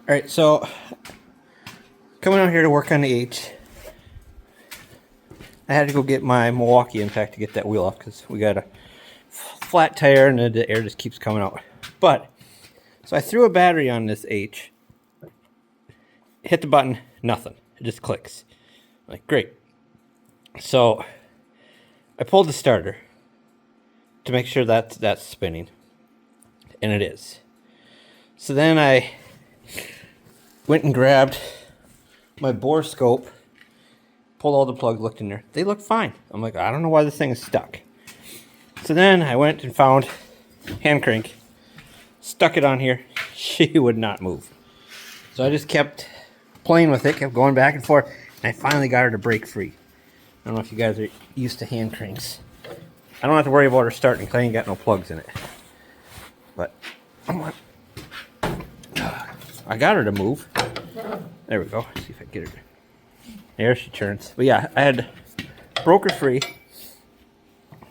Alright, so coming out here to work on the H, I had to go get my Milwaukee impact to get that wheel off because we got a flat tire and the air just keeps coming out. But, so I threw a battery on this H, hit the button, nothing. It just clicks. I'm like, great. So I pulled the starter to make sure that's spinning, and it is. So then I went and grabbed my bore scope, pulled all the plugs, looked in there. They look fine. I'm like, I don't know why this thing is stuck. So then I went and found hand crank, stuck it on here. She would not move. So I just kept playing with it, kept going back and forth, and I finally got her to break free. I don't know if you guys are used to hand cranks. I don't have to worry about her starting because I ain't got no plugs in it. But I got her to move. There we go. Let's see if I can get her. There she turns. But yeah, I had broke her free.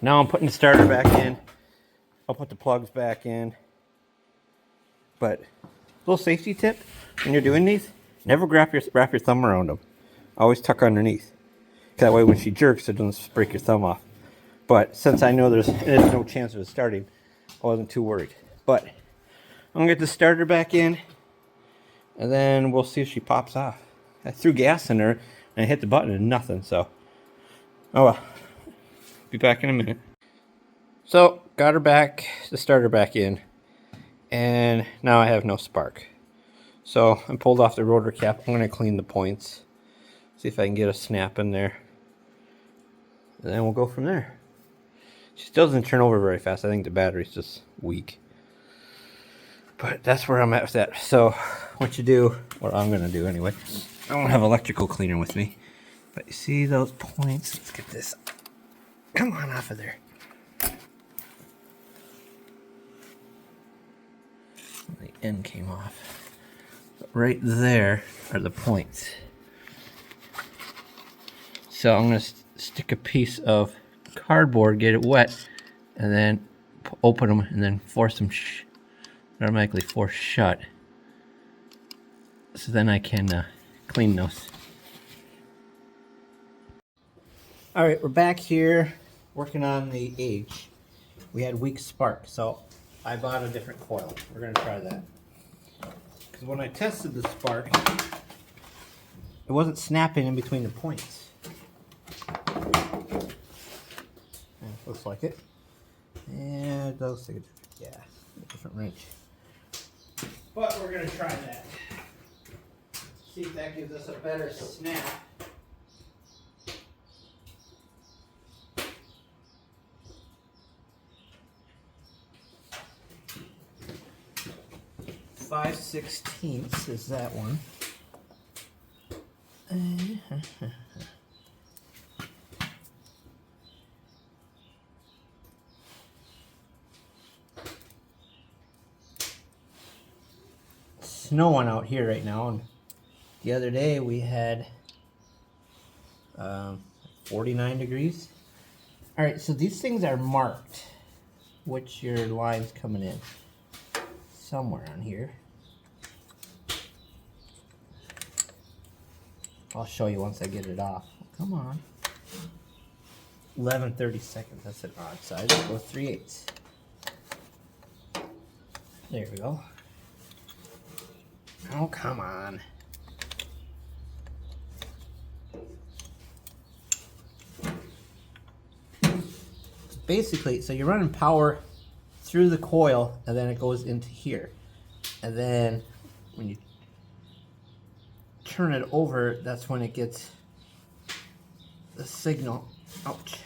Now I'm putting the starter back in. I'll put the plugs back in. But little safety tip when you're doing these, never wrap your thumb around them. Always tuck underneath. That way when she jerks, it doesn't break your thumb off. But since I know there's no chance of it starting, I wasn't too worried. But I'm gonna get the starter back in, and then we'll see if she pops off. I threw gas in her, and I hit the button and nothing, so. Oh well. Be back in a minute. So, got her back, the starter back in, and now I have no spark. So, I pulled off the rotor cap. I'm gonna clean the points. See if I can get a snap in there. And then we'll go from there. She still doesn't turn over very fast. I think the battery's just weak. But that's where I'm at with that. So what you do, or I'm going to do anyway, I don't have electrical cleaner with me. But you see those points? Let's get this. Come on off of there. The end came off. But right there are the points. So I'm going to stick a piece of cardboard, get it wet, and then open them and then force them automatically force shut. So then I can clean those. Alright, we're back here working on the H. We had weak spark, so I bought a different coil. We're going to try that. Because when I tested the spark, it wasn't snapping in between the points. Looks like it. And it does take a different wrench. But we're going to try that. See if that gives us a better snap. .5/16 is that one. Snowing out here right now, and the other day we had 49 degrees. All right, so these things are marked, which your line's coming in somewhere on here. I'll show you once I get it off. Come on. 11/32. That's an odd size. Let's go 3/8. There we go. Oh, come on. Basically, so you're running power through the coil, and then it goes into here. And then when you turn it over, that's when it gets the signal. Ouch.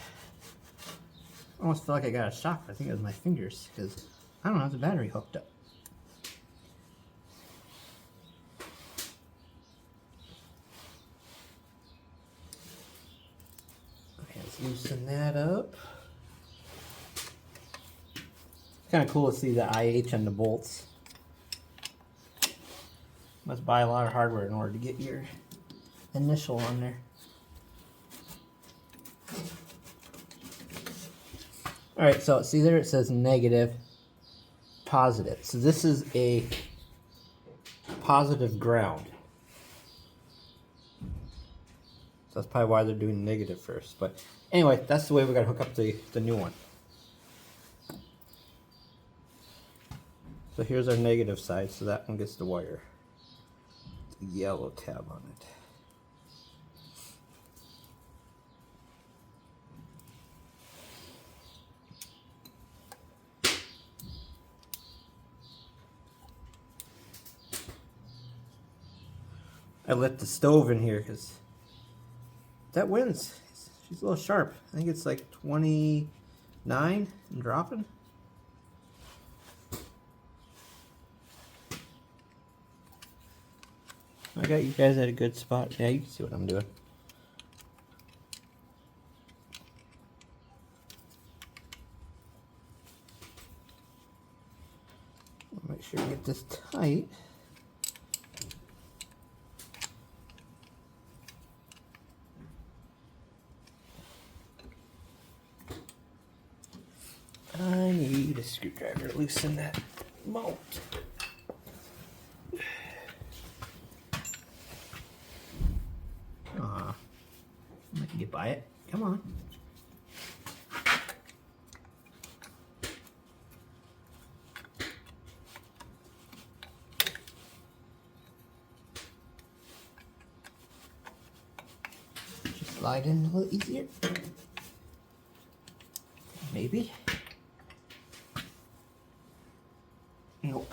I almost feel like I got a shock. I think it was my fingers, because I don't have the battery hooked up. Loosen that up. It's kind of cool to see the IH on the bolts. Must buy a lot of hardware in order to get your initial on there. Alright, so see there it says negative, positive. So this is a positive ground. So that's probably why they're doing negative first. But anyway, that's the way we got to hook up the new one. So here's our negative side, so that one gets the wire. The yellow tab on it. I lit the stove in here because that wins. She's a little sharp. I think it's like 29 and dropping. I got you guys at a good spot. Yeah, you can see what I'm doing. Make sure to get this tight. I need a screwdriver to loosen that mount. I can get by it. Come on. Just slide in a little easier. Maybe. Nope.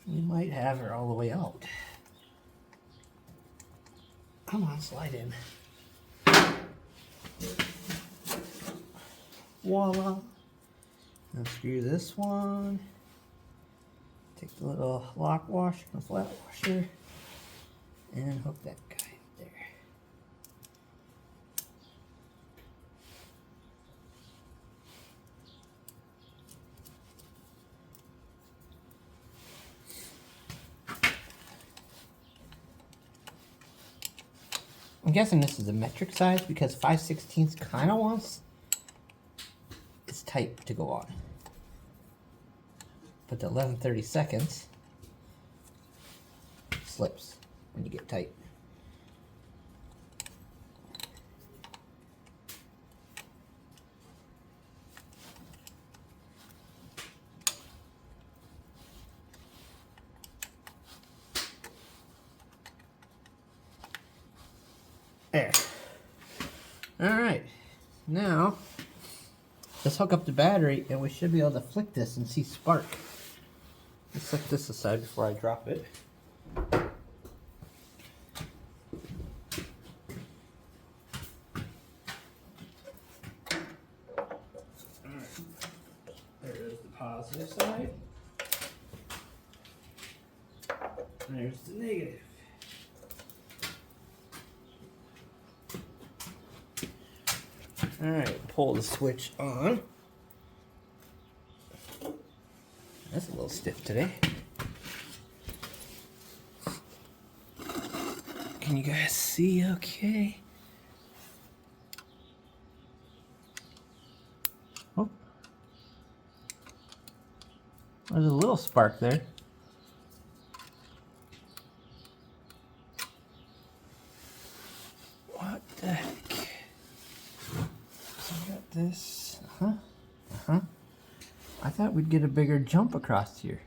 We might have her all the way out. Come on, slide in. Voila. Unscrew this one. Take the little lock washer, the flat washer, and hook that guy there. I'm guessing this is a metric size because 5/16 kind of wants it's tight to go on. But the 11/32 slips when you get tight. There. Alright. Now, let's hook up the battery and we should be able to flick this and see spark. Let's set this aside before I drop it. Alright. There's the positive side. And there's the negative. Alright, pull the switch on. That's a little stiff today. Can you guys see okay? Oh. There's a little spark there. What the heck? This, I thought we'd get a bigger jump across here.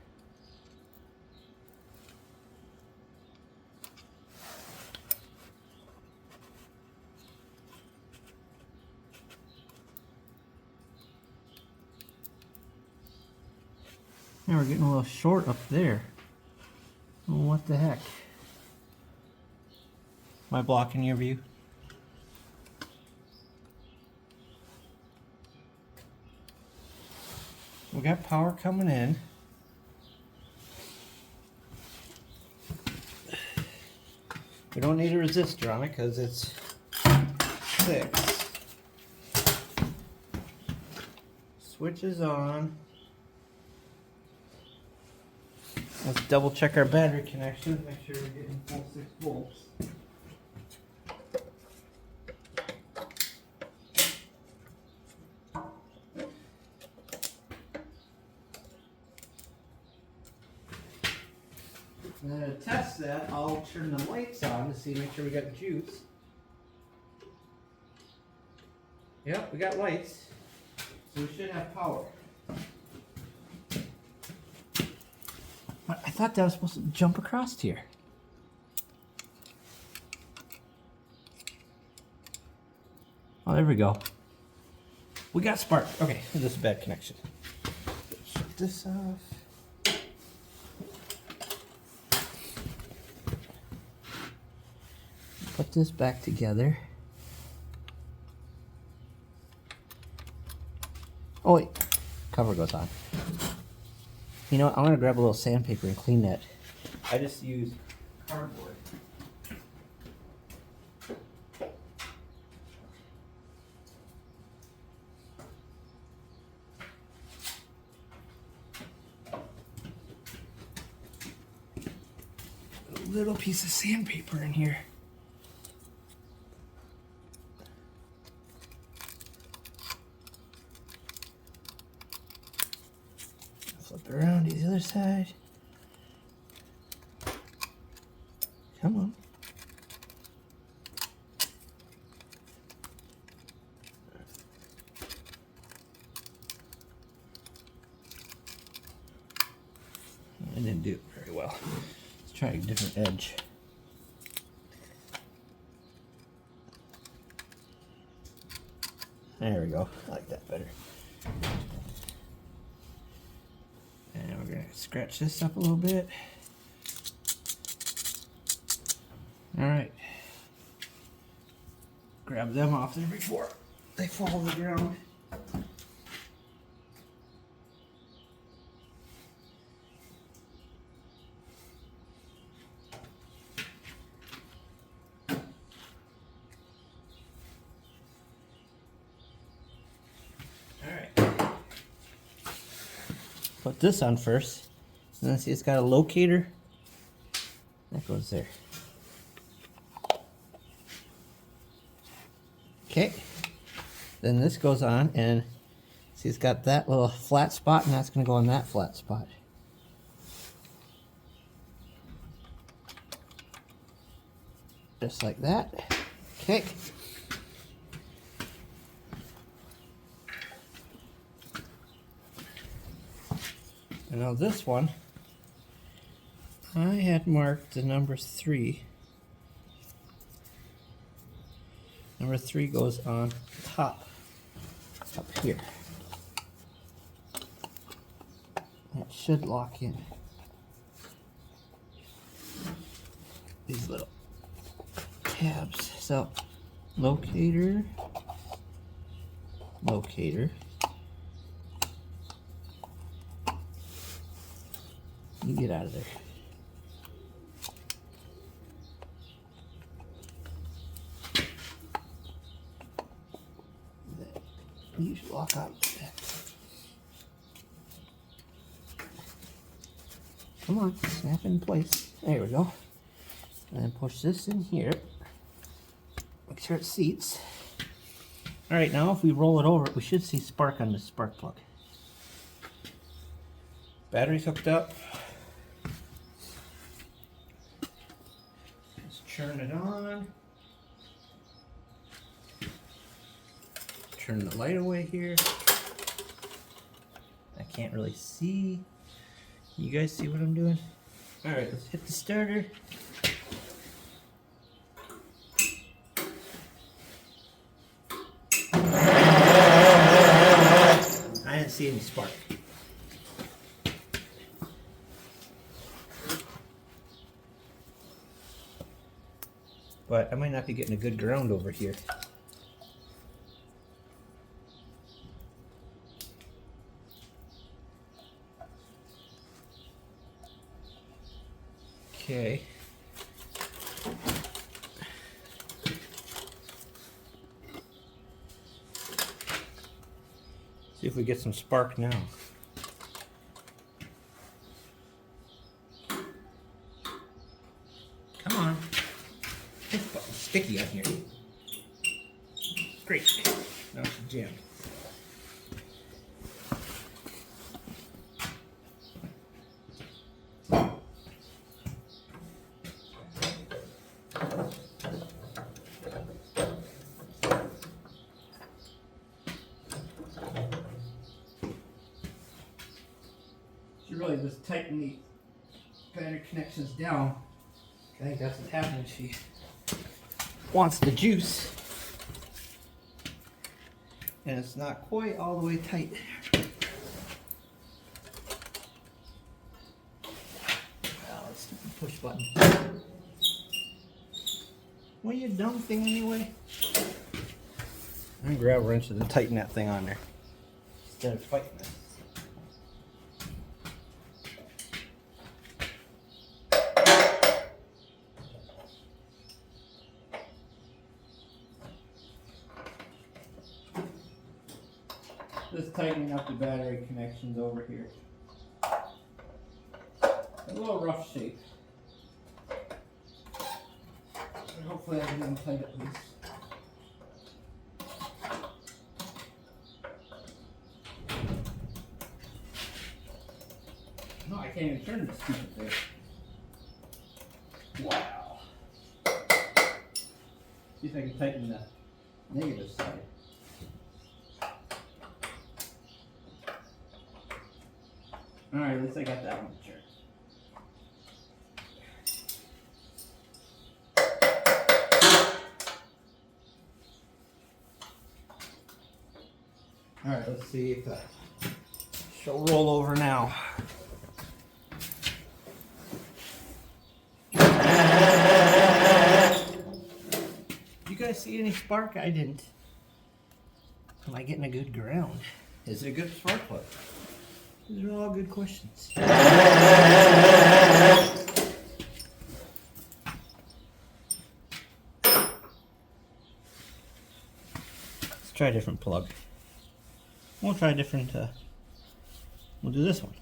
Now we're getting a little short up there. Oh, what the heck? Am I blocking your view? We got power coming in. We don't need a resistor on it because it's 6. Switch is on. Let's double check our battery connections, make sure we're getting full 6 volts. And then to test that, I'll turn the lights on to see, make sure we got juice. Yep, we got lights, so we should have power. I thought that was supposed to jump across here. Oh, there we go. We got spark. Okay, this is a bad connection. Shut this off. Put this back together. Oh wait, cover goes on. You know what, I'm gonna grab a little sandpaper and clean that. I just use cardboard. A little piece of sandpaper in here. Flip it around to the other side. Come on. I didn't do it very well. Let's try a different edge. There we go. I like that better. And we're going to scratch this up a little bit. Alright. Grab them off there before they fall to the ground. Put this on first, and then see it's got a locator. That goes there. Okay, then this goes on, and see it's got that little flat spot, and that's going to go on that flat spot. Just like that. Okay. And now this one, I had marked the number 3. Number 3 goes on top, up here. That should lock in. These little tabs. So, locator, locator. You get out of there. You should lock on like that. Come on, snap in place. There we go. And then push this in here. Make sure it seats. Alright, now if we roll it over, we should see spark on the spark plug. Battery's hooked up. Turn it on. Turn the light away here. I can't really see. You guys see what I'm doing? Alright, let's hit the starter. I didn't see any spark. But I might not be getting a good ground over here. Okay. See if we get some spark now. Now it's jammed. Should really just tighten the battery connections down. I think that's what's happening. She wants the juice, and it's not quite all the way tight. Oh, let's do the push button. What are you dumb thing anyway? I'm gonna grab a wrench and tighten that thing on there instead of fighting it. Just tightening up the battery connections over here. A little rough shape. And hopefully I can get them tight at least. No, I can't even turn this stupid thing. Wow. See if I can tighten the negative side. Alright, at least I got that one to turn. Alright, let's see if she'll roll over now. You guys see any spark? I didn't. Am I getting a good ground? Is it a good spark plug? These are all good questions. Let's try a different plug. We'll try a different, we'll do this one.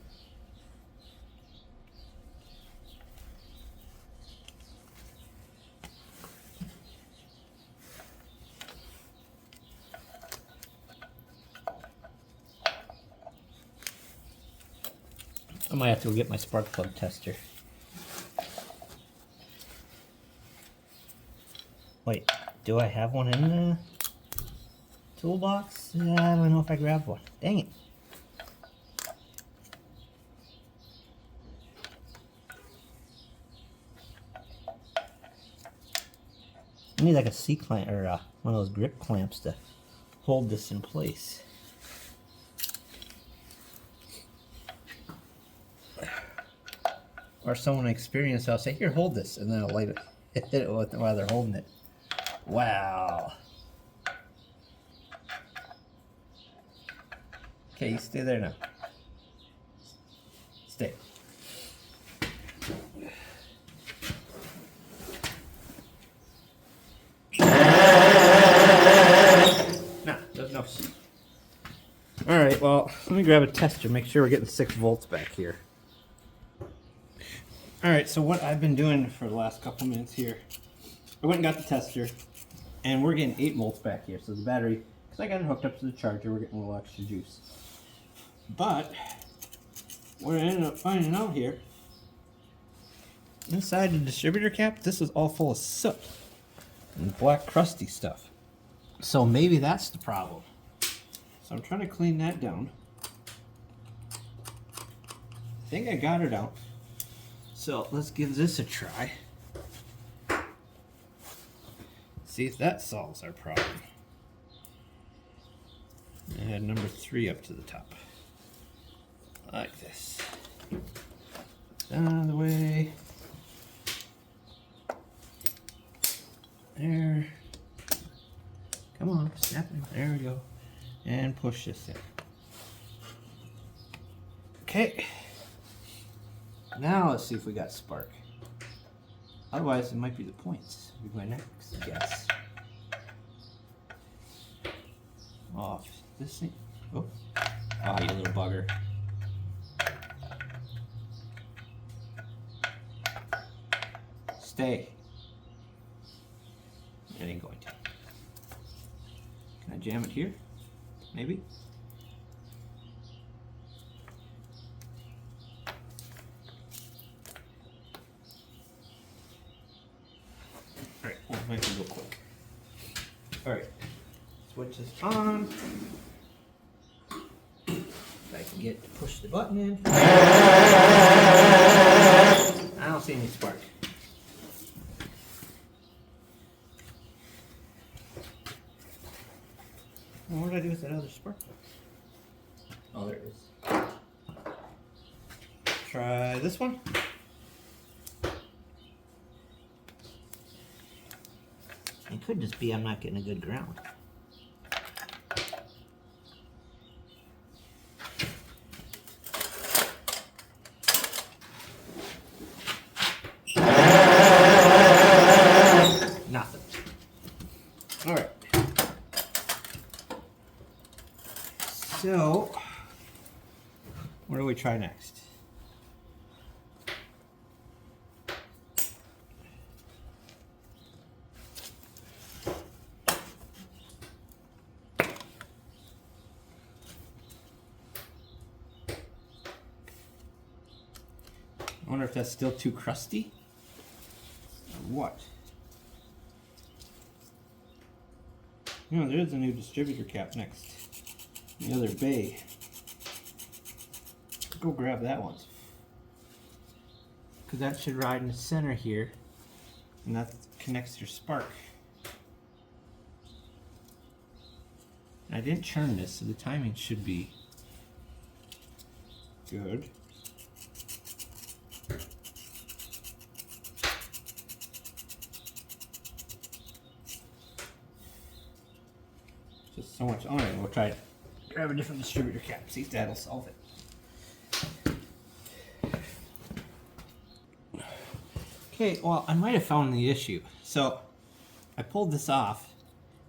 I might have to go get my spark plug tester. Wait, do I have one in the toolbox? I don't know if I grabbed one. Dang it. I need like a C-clamp or one of those grip clamps to hold this in place. Or someone experienced, I'll say, here, hold this, and then I'll light it, hit it while they're holding it. Wow. Okay, you stay there now. Stay. No, there's no. Alright, well, let me grab a tester, make sure we're getting 6 volts back here. Alright, so what I've been doing for the last couple minutes here, I went and got the tester, and we're getting 8 volts back here. So the battery, because I got it hooked up to the charger, we're getting a little extra juice. But, what I ended up finding out here, inside the distributor cap, this is all full of soot and black crusty stuff. So maybe that's the problem. So I'm trying to clean that down. I think I got it out. So let's give this a try. See if that solves our problem. Add number 3 up to the top. Like this. Out of the way. There. Come on, snap it. There we go. And push this in. Okay. Now let's see if we got spark. Otherwise, it might be the points. Be my next guess. Off this thing. Oh, oh, you little bugger. Stay. It ain't going to. Can I jam it here, maybe. All right, we'll make it go quick. All right, switch this on. If I can get to push the button in. I don't see any spark. Well, what did I do with that other spark plug? Oh, there it is. Try this one. It could just be I'm not getting a good ground. Nothing. All right. So, what do we try next? I wonder if that's still too crusty or what. You know, there's a new distributor cap next. The other bay. Go grab that one. Because that should ride in the center here. And that connects your spark. And I didn't churn this, so the timing should be good. Just so much on it. We'll try it. Grab a different distributor cap, see if that'll solve it. Okay, well, I might have found the issue. So, I pulled this off,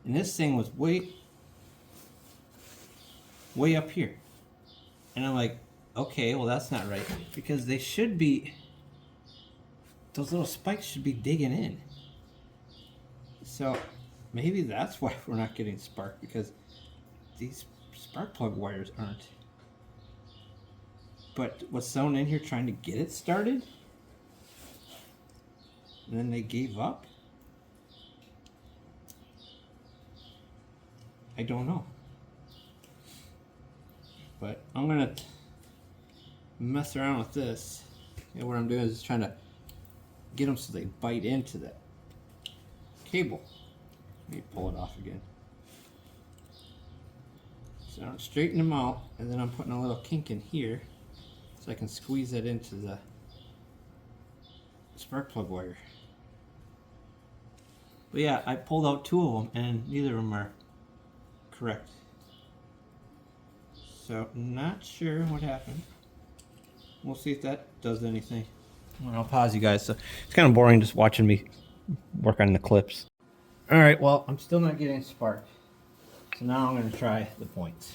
and this thing was way up here. And I'm like, okay, well, that's not right. Because they should be, those little spikes should be digging in. So, maybe that's why we're not getting spark, because these spark plug wires aren't. But was someone in here trying to get it started? And then they gave up? I don't know. But I'm gonna mess around with this. And what I'm doing is just trying to get them so they bite into that cable. Let me pull it off again. So I'm straightening them out, and then I'm putting a little kink in here so I can squeeze it into the spark plug wire. But yeah, I pulled out two of them, and neither of them are correct. So not sure what happened. We'll see if that does anything. Well, I'll pause you guys. So it's kind of boring just watching me work on the clips. All right, well, I'm still not getting spark. So now I'm going to try the points.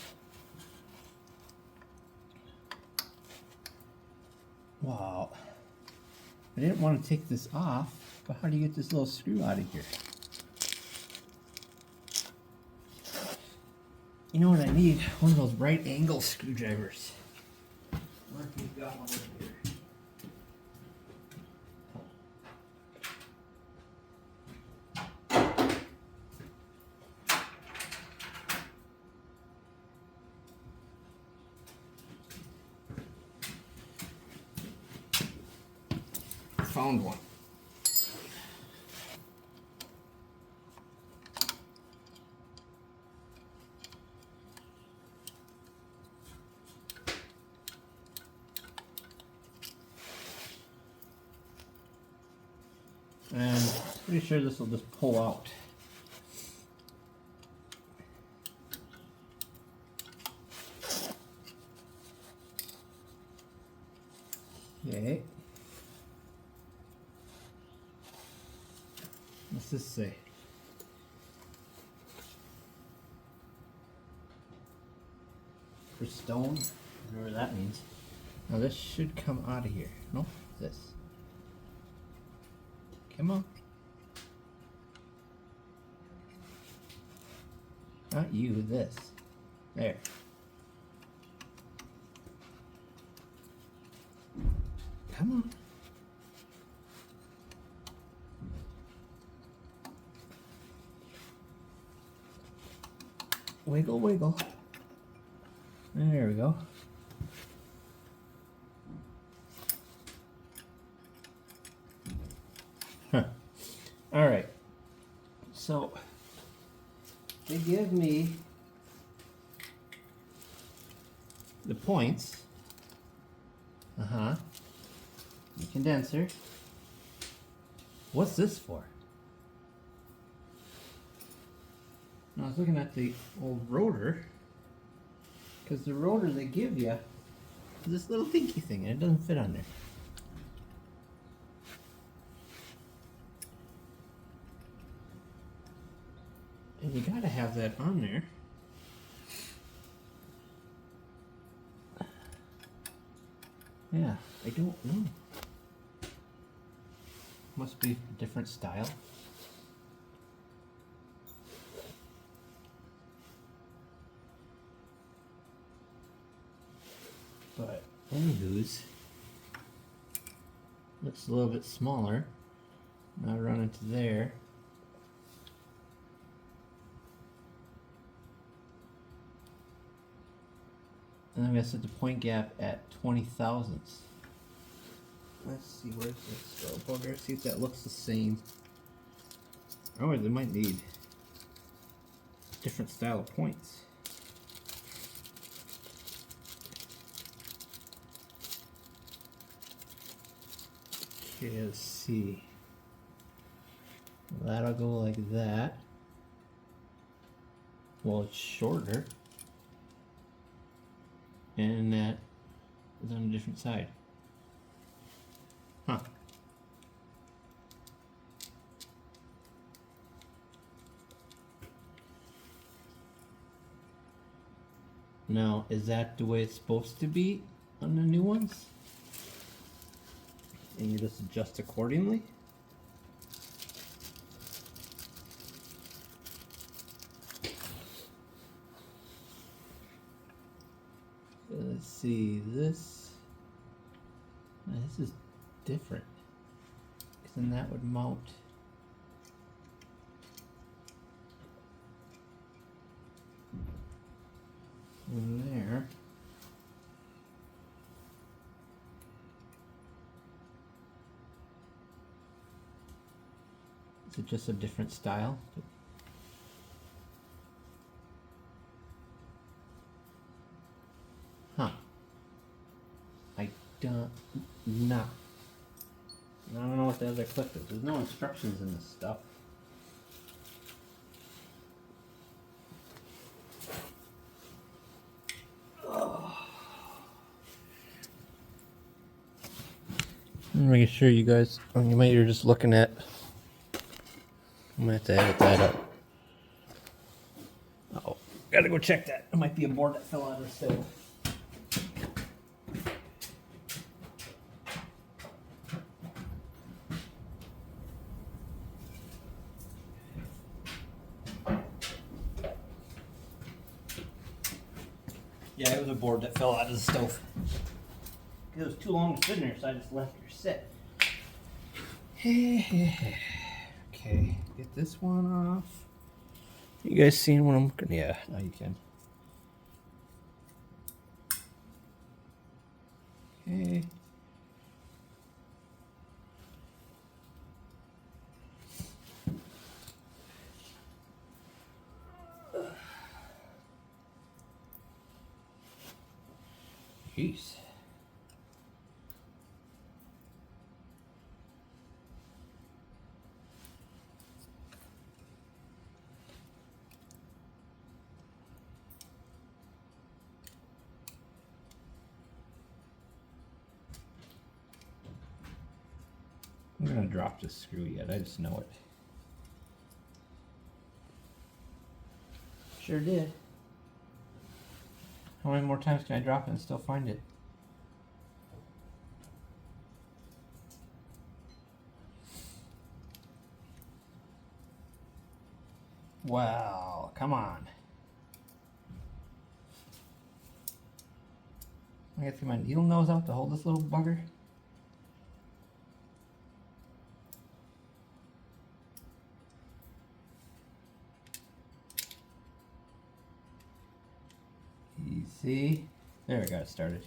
Wow. I didn't want to take this off, but how do you get this little screw out of here? You know what I need? One of those right angle screwdrivers. I wonder if you've got one over here. Found one. And pretty sure this will just pull out. Okay. What's this say? For stone, whatever that means. Now this should come out of here. No, this. Come on. Not you, this. There. Come on. Wiggle, wiggle. There we go. Huh. All right. So they give me the points. The condenser. What's this for? I was looking at the old rotor, because the rotor they give you is this little dinky thing, and it doesn't fit on there. And you gotta have that on there. Yeah, I don't know. Must be a different style. But anywho's, looks a little bit smaller. Now run into there. And I'm gonna set the point gap at 20 thousandths. Let's see, where's this little bugger? See if that looks the same. Oh, they might need different style of points. Okay, let's see. That'll go like that. Well, it's shorter. And that is on a different side. Huh. Now, is that the way it's supposed to be on the new ones? And you just adjust accordingly? Let's see, this is different, because then that would mount in there. Is it just a different style? Huh. I don't know. I don't know what the other clip is. There's no instructions in this stuff. I'm making sure you guys, you might, you're just looking at, I'm gonna have to edit that up. Oh, gotta go check that. It might be a board that fell out of the stove. Yeah, it was a board that fell out of the stove. It was too long to sit in there, so I just left her sit. Okay, get this one off. You guys seeing what I'm looking? Yeah, now you can. Okay. Jeez. I'm gonna drop this screw yet, I just know it. Sure did. How many more times can I drop it and still find it? Wow, come on. I gotta get my needle nose out to hold this little bugger. Easy. There, we got it started.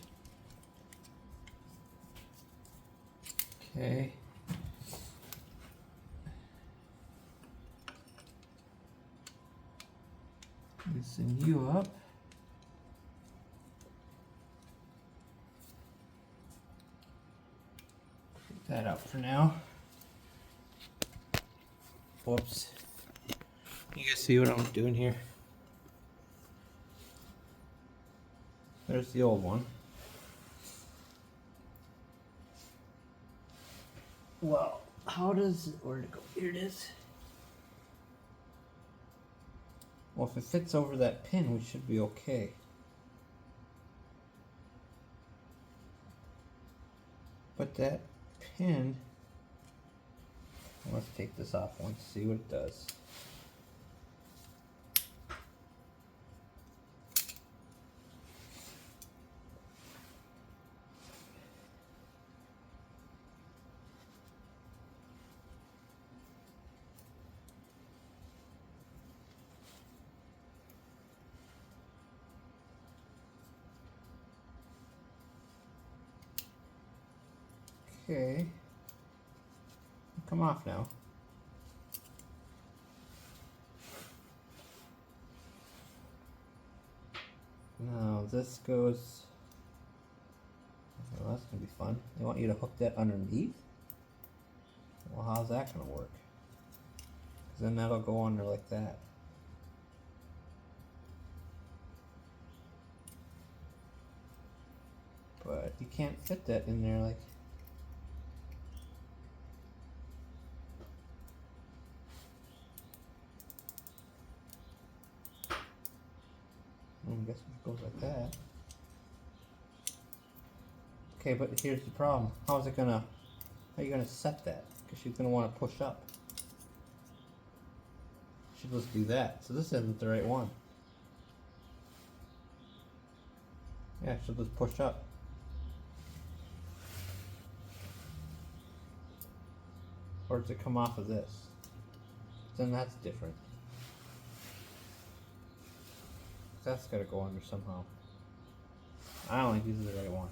Okay. Loosen you up. Take that out for now. Whoops. You guys see what I'm doing here? There's the old one. Well, how does it, where'd it go? Here it is. Well, if it fits over that pin, we should be okay. But that pin, let's take this off once, see what it does. Okay, come off now. Now this goes, well, that's gonna be fun. They want you to hook that underneath? Well, how's that gonna work? Because then that'll go under like that. But you can't fit that in there like. I guess it goes like that. Okay, but here's the problem. How are you gonna set that? Because she's gonna want to push up. She's supposed to do that. So this isn't the right one. Yeah, she'll just push up. Or does it come off of this? Then that's different. That's gotta go under somehow. I don't think these are the right ones.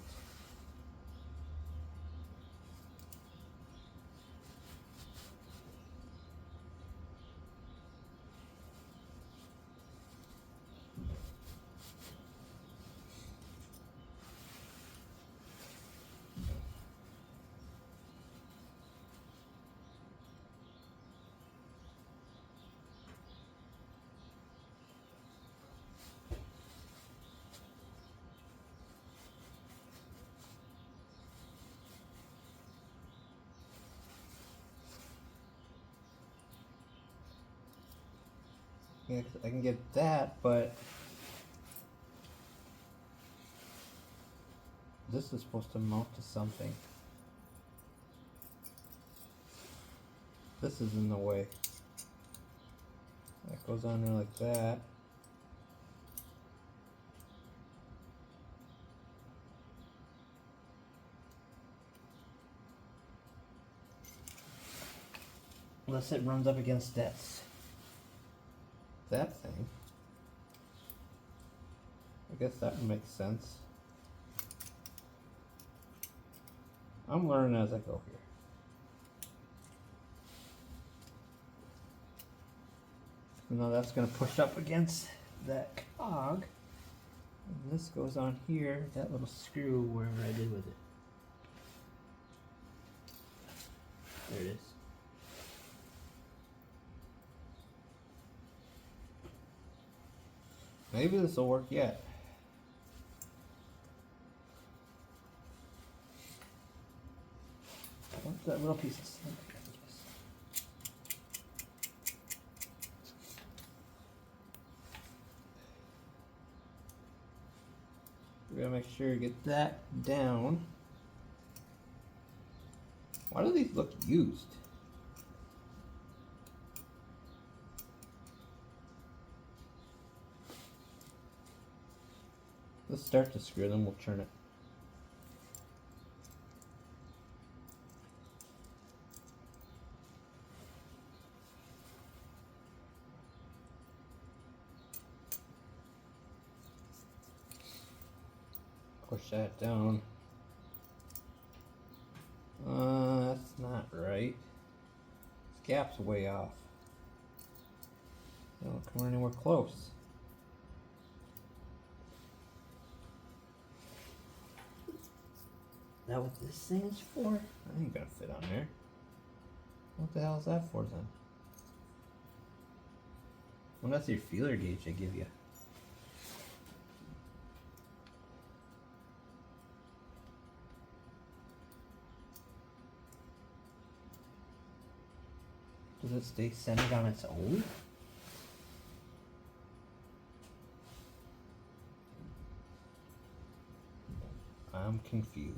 Yeah, I can get that, but this is supposed to mount to something. This is in the way. That goes on there like that. Unless it runs up against that thing. I guess that would make sense. I'm learning as I go here. Now that's going to push up against that cog. And this goes on here, that little screw, wherever I did with it. There it is. Maybe this will work yet. What's that little piece of slip? We gotta make sure you get that down. Why do these look used? Let's start to screw, then we'll turn it. push that down. That's not right. This gap's way off. Don't come anywhere close. Is that what this thing is for? That ain't gonna fit on there. What the hell is that for then? Well, that's your feeler gauge I give you. Does it stay centered on its own? I'm confused.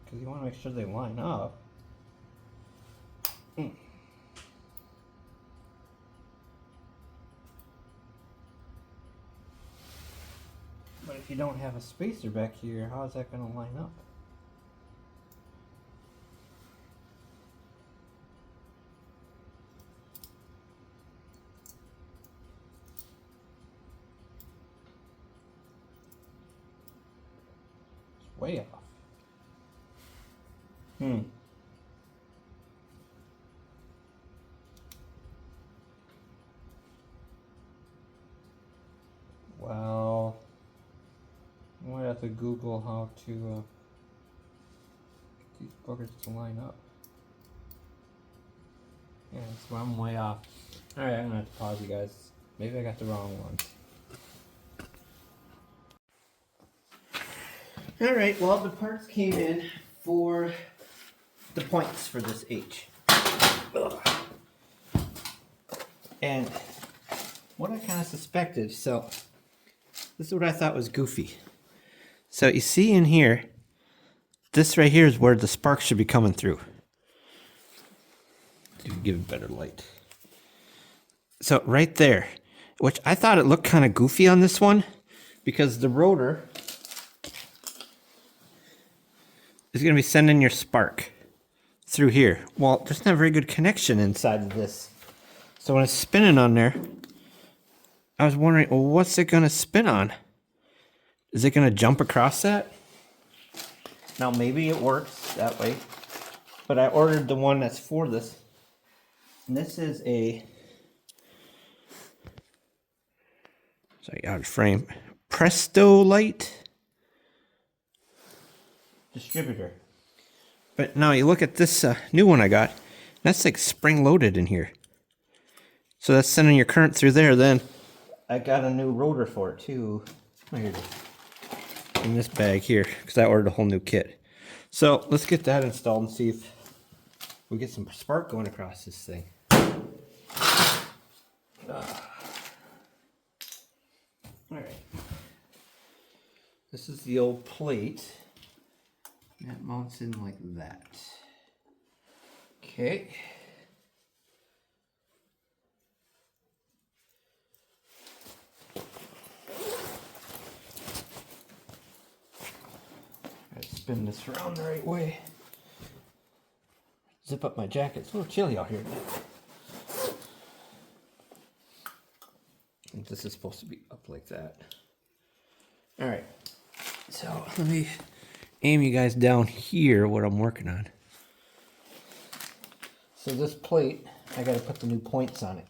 Because you want to make sure they line up. But if you don't have a spacer back here, how is that going to line up? It's way off. Well, I might have to Google how to get these buggers to line up. Yeah, so I'm way off. Alright, I'm gonna have to pause you guys. Maybe I got the wrong one. Alright, well, the parts came in for the points for this H. Ugh. And what I kind of suspected, so this is what I thought was goofy. So you see in here, this right here is where the sparks should be coming through. To give it better light. So right there, which I thought it looked kind of goofy on this one, because the rotor is going to be sending your spark through here. Well, there's not a very good connection inside of this. So when it's spinning on there, I was wondering, well, what's it going to spin on? Is it going to jump across that? Now, maybe it works that way, but I ordered the one that's for this. And this is a, sorry, out of frame, Presto Light distributor. But now you look at this new one I got, that's like spring loaded in here. So that's sending your current through there. Then I got a new rotor for it too. Oh, here it is. In this bag here, because I ordered a whole new kit. So let's get that installed and see if we get some spark going across this thing. Alright. This is the old plate. That mounts in like that. Okay. Gotta spin this around the right way. Zip up my jacket. It's a little chilly out here today. And this is supposed to be up like that. Alright. So let me aim you guys down here what I'm working on. So this plate, I gotta put the new points on it.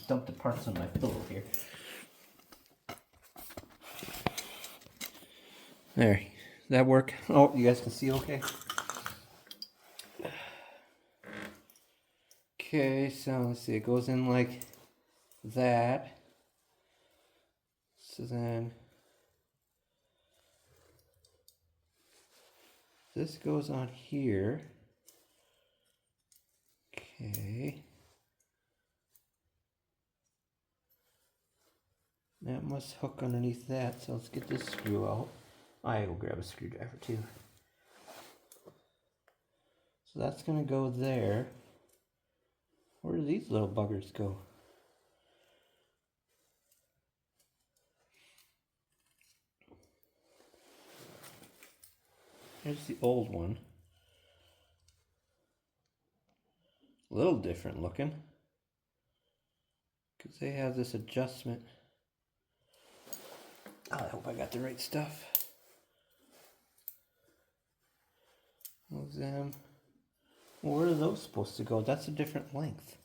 Dump the parts on my pillow here. There. Does that work? Oh, you guys can see okay? Okay, so let's see, it goes in like that. So then this goes on here. Okay. That must hook underneath that, so let's get this screw out. I will grab a screwdriver too. So that's gonna go there. Where do these little buggers go? Here's the old one. A little different looking. Because they have this adjustment. Oh, I hope I got the right stuff. Those them. Well, where are those supposed to go? That's a different length.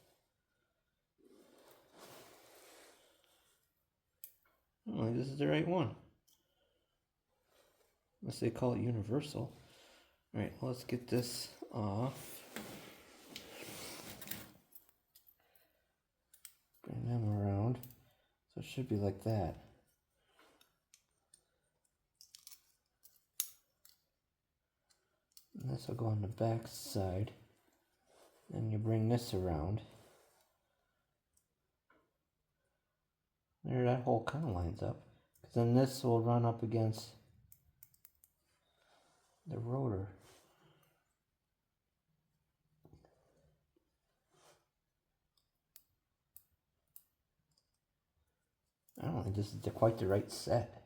I don't think this is the right one. Unless they call it universal. Alright, let's get this off. Bring them around. So it should be like that. And this will go on the back side. Then you bring this around. There, that hole kind of lines up. Because then this will run up against the rotor. I don't think this is quite the right set.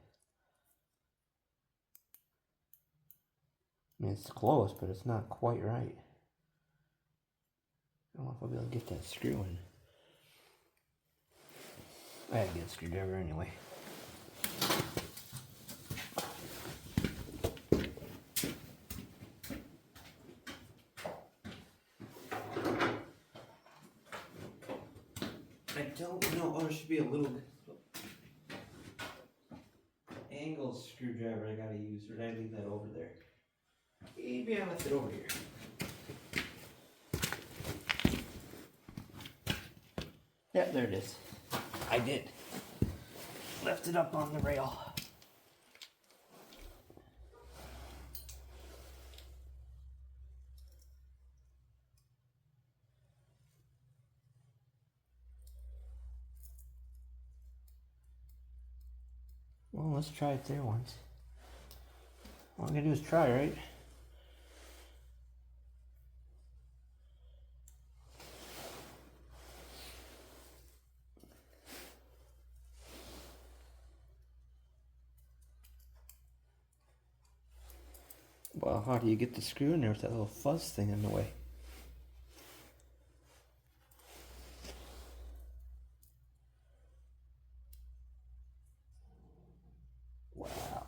I mean, it's close, but it's not quite right. I don't know if I'll be able to get that screw in. I had to get a screwdriver anyway. I don't know. Oh, there should be a little angle screwdriver I gotta use, or did I leave that over there? Maybe I left it over here. Yeah, there it is. I did. Left it up on the rail. Well, let's try it there once. All I'm gonna do is try, right? Well, how do you get the screw in there with that little fuzz thing in the way? Wow.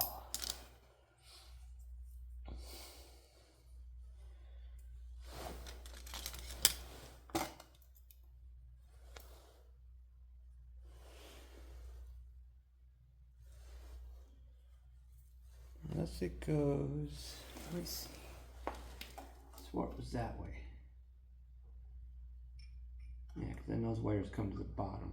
Unless it goes, let me see. Swore it was that way. Yeah, because then those wires come to the bottom.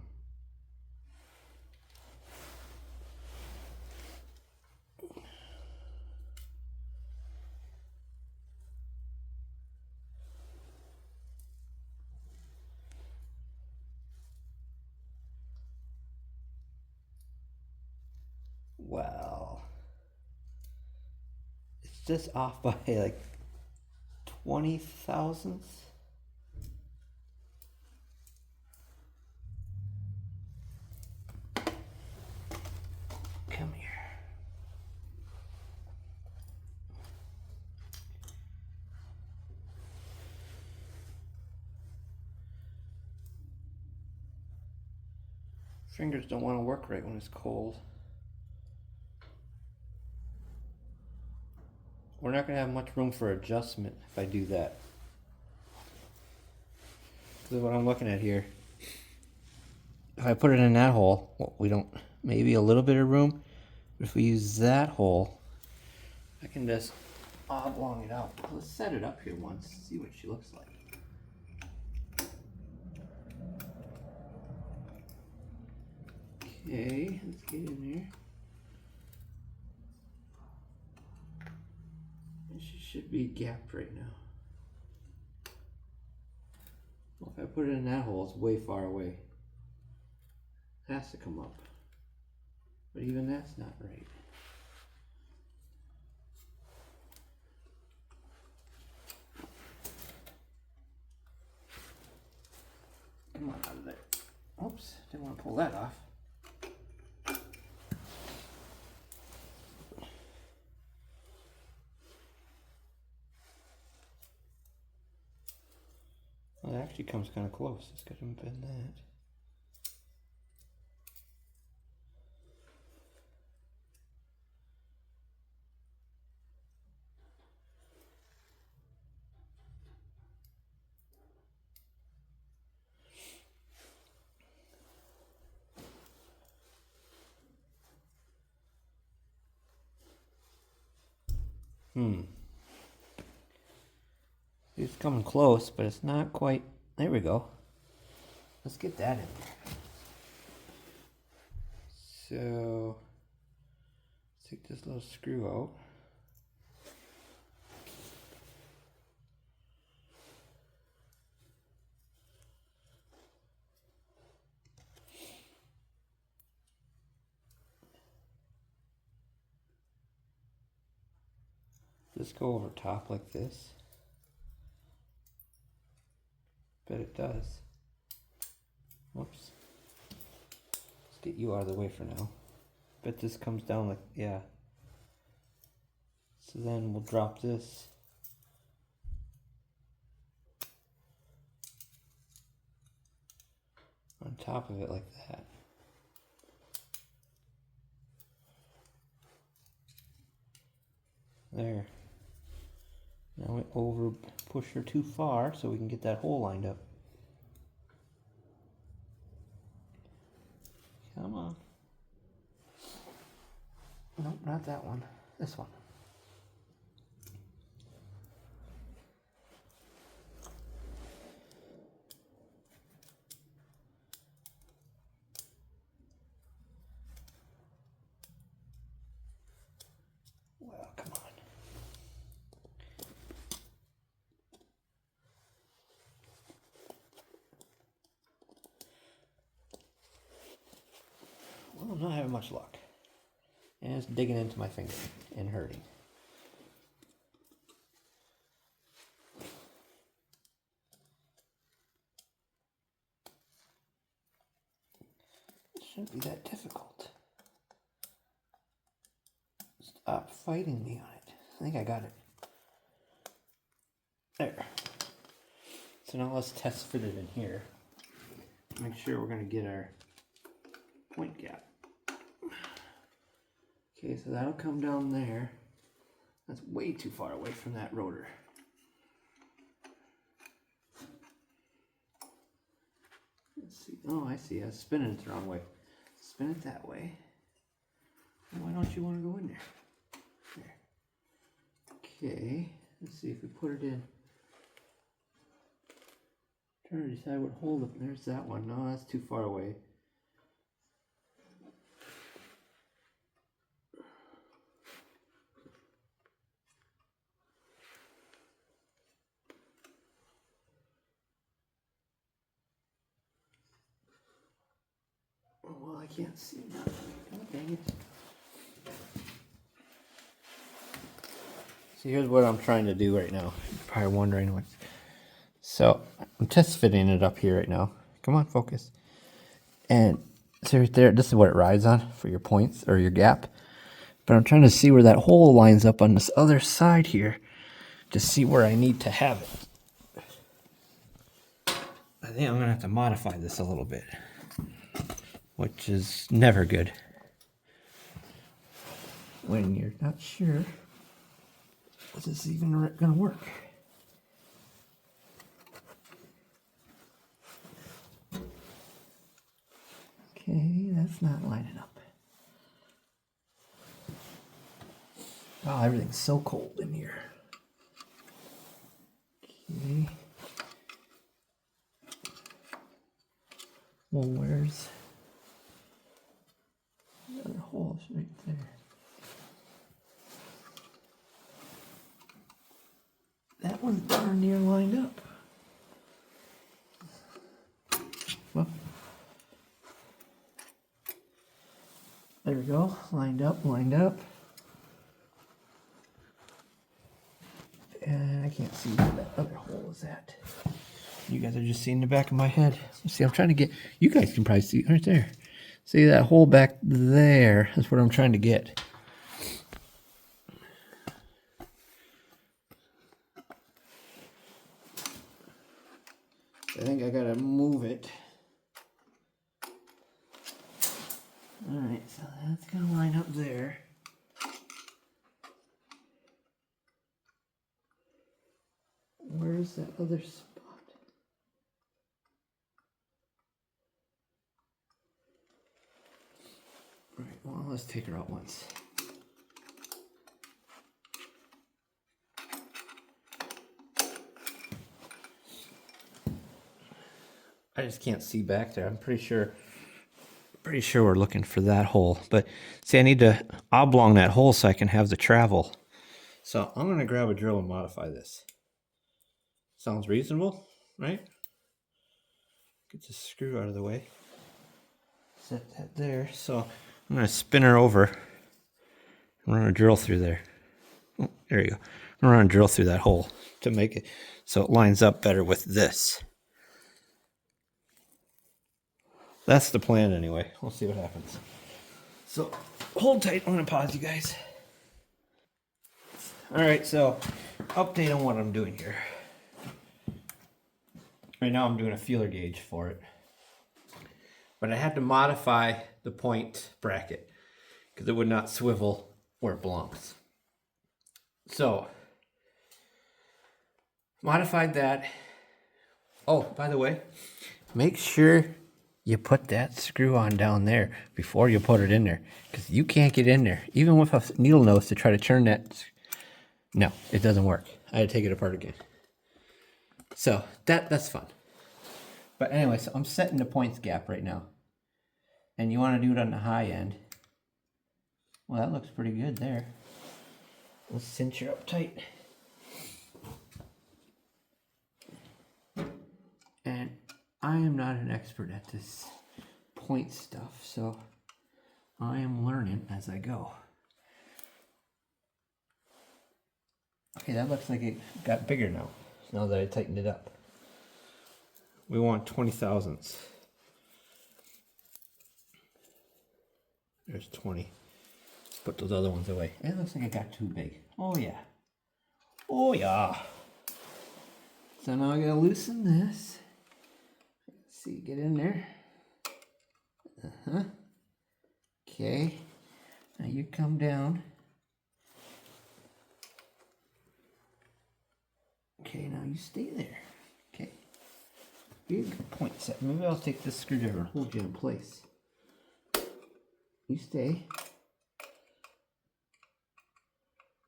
Well, it's just off by like 20 thousandths. Come here. Fingers don't want to work right when it's cold. We're not going to have much room for adjustment if I do that. This is what I'm looking at here. If I put it in that hole, well, we don't, maybe a little bit of room. But if we use that hole, I can just oblong it out. Let's set it up here once, see what she looks like. Okay, let's get in there. She should be gapped right now. Well, if I put it in that hole, it's way far away. It has to come up. But even that's not right. Come on out of there. Oops, didn't want to pull that off. actually comes kind of close. It's got to bend that. It's coming close, but it's not quite. There we go. Let's get that in there. So, let's take this little screw out. Just go over top like this. Bet it does. Whoops. Let's get you out of the way for now. Bet this comes down like, yeah. So then we'll drop this. On top of it like that. There. Now we over push her too far so we can get that hole lined up. Come on. Nope, not that one. This one. Well, come on. Well, I'm not having much luck. And it's digging into my finger and hurting. It shouldn't be that difficult. Stop fighting me on it. I think I got it. There. So now let's test fit it in here. Make sure we're going to get our point gap. Okay, so that'll come down there. That's way too far away from that rotor. Let's see. Oh, I see. I was spinning it the wrong way. Spin it that way. Why don't you want to go in there? There. Okay. Let's see if we put it in. Trying to decide what hole. There's that one. No, that's too far away. Well, I can't see nothing. Oh, dang it. So here's what I'm trying to do right now. You're probably wondering what. So I'm test fitting it up here right now. Come on, focus. And so right there, this is what it rides on for your points or your gap. But I'm trying to see where that hole lines up on this other side here to see where I need to have it. I think I'm going to have to modify this a little bit, which is never good when you're not sure if this is even going to work. Okay, that's not lining up. Oh, everything's so cold in here. Okay. Well, where's the other hole? It's right there. That one's darn near lined up. Well, there we go. Lined up, lined up. And I can't see where that other hole is at. You guys are just seeing the back of my head. See, I'm trying to get, you guys can probably see it right there. See that hole back there? That's what I'm trying to get. I think think I gotta move it. Alright, so that's gonna line up there. Where's that other spot? Alright, well, let's take her out once. I just can't see back there. I'm pretty sure we're looking for that hole. But see, I need to oblong that hole so I can have the travel. So I'm gonna grab a drill and modify this. Sounds reasonable, right? Get the screw out of the way. Set that there. So I'm gonna spin her over and run a drill through there. Oh, there you go. I'm gonna run a drill through that hole to make it so it lines up better with this. That's the plan anyway. We'll see what happens. So hold tight. I'm gonna pause you guys. Alright, so update on what I'm doing here. Right now I'm doing a feeler gauge for it. But I had to modify the point bracket because it would not swivel where it belongs. So, modified that. Oh, by the way, make sure you put that screw on down there before you put it in there, because you can't get in there. Even with a needle nose to try to turn that, no, it doesn't work. I had to take it apart again. So that's fun. But anyway, so I'm setting the points gap right now. And you want to do it on the high end. Well, that looks pretty good there. Let's cinch her up tight. And I am not an expert at this point stuff, so I am learning as I go. Okay, that looks like it got bigger now that I tightened it up. We want 20 thousandths. There's 20. Let's put those other ones away. It looks like it got too big. Oh yeah. Oh yeah. So now I gotta loosen this. Let's see, get in there. Okay. Now you come down. Okay, now you stay there. Okay. Big point set. Maybe I'll take this screwdriver and hold you in place. You stay.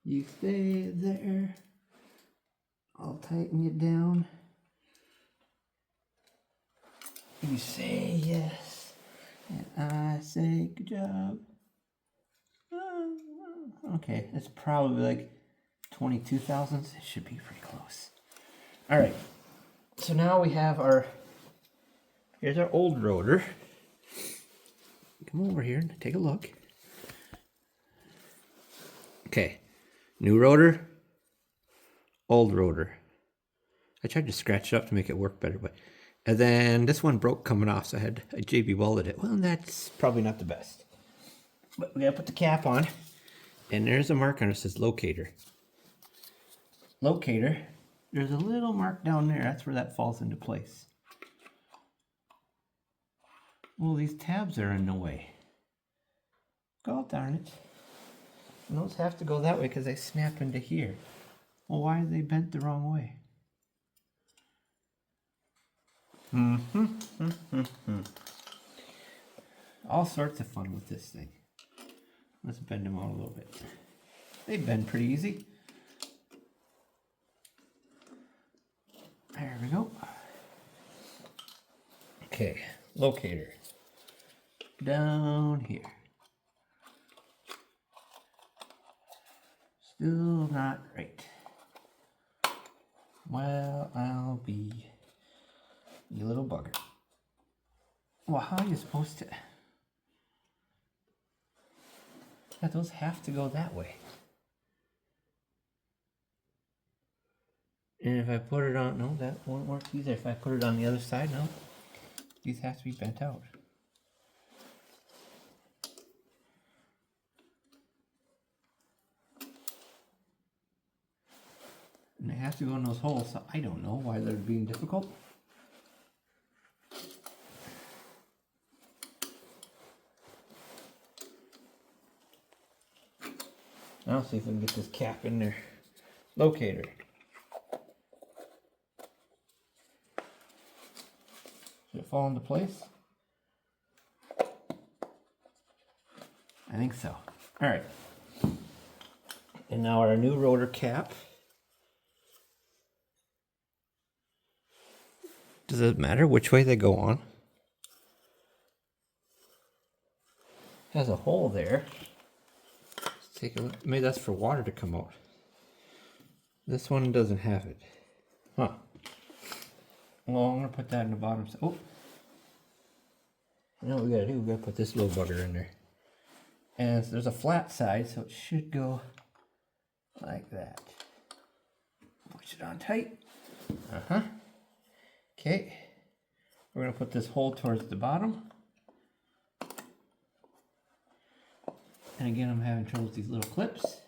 You stay there. I'll tighten you down. You say yes. And I say good job. Okay, that's probably like 22 thousandths. It should be pretty close. Alright. So now we have here's our old rotor. Come over here and take a look. Okay, new rotor, old rotor. I tried to scratch it up to make it work better, and then this one broke coming off, so I JB welded it. Well, that's probably not the best. But we gotta put the cap on, and there's a mark on it that says locator. Locator. There's a little mark down there. That's where that falls into place. Well, these tabs are in the way. God darn it. And those have to go that way because they snap into here. Well, why are they bent the wrong way? All sorts of fun with this thing. Let's bend them out a little bit. They bend pretty easy. There we go. Okay, locator. Down here. Still not right. Well, I'll be you little bugger. Well, how are you supposed to? Yeah, those have to go that way. And if I put it on, no, that won't work either. If I put it on the other side, no, these have to be bent out. And they have to go in those holes, so I don't know why they're being difficult. Now see if we can get this cap in there. Locator. Should it fall into place? I think so. All right. And now our new rotor cap. Does it matter which way they go on? Has a hole there. Let's take a look. Maybe that's for water to come out. This one doesn't have it. Huh. Well, I'm gonna put that in the bottom. Oh. You know what we gotta do? We gotta put this little bugger in there. And there's a flat side, so it should go like that. Push it on tight. Uh-huh. Okay. We're gonna put this hole towards the bottom. And again, I'm having trouble with these little clips.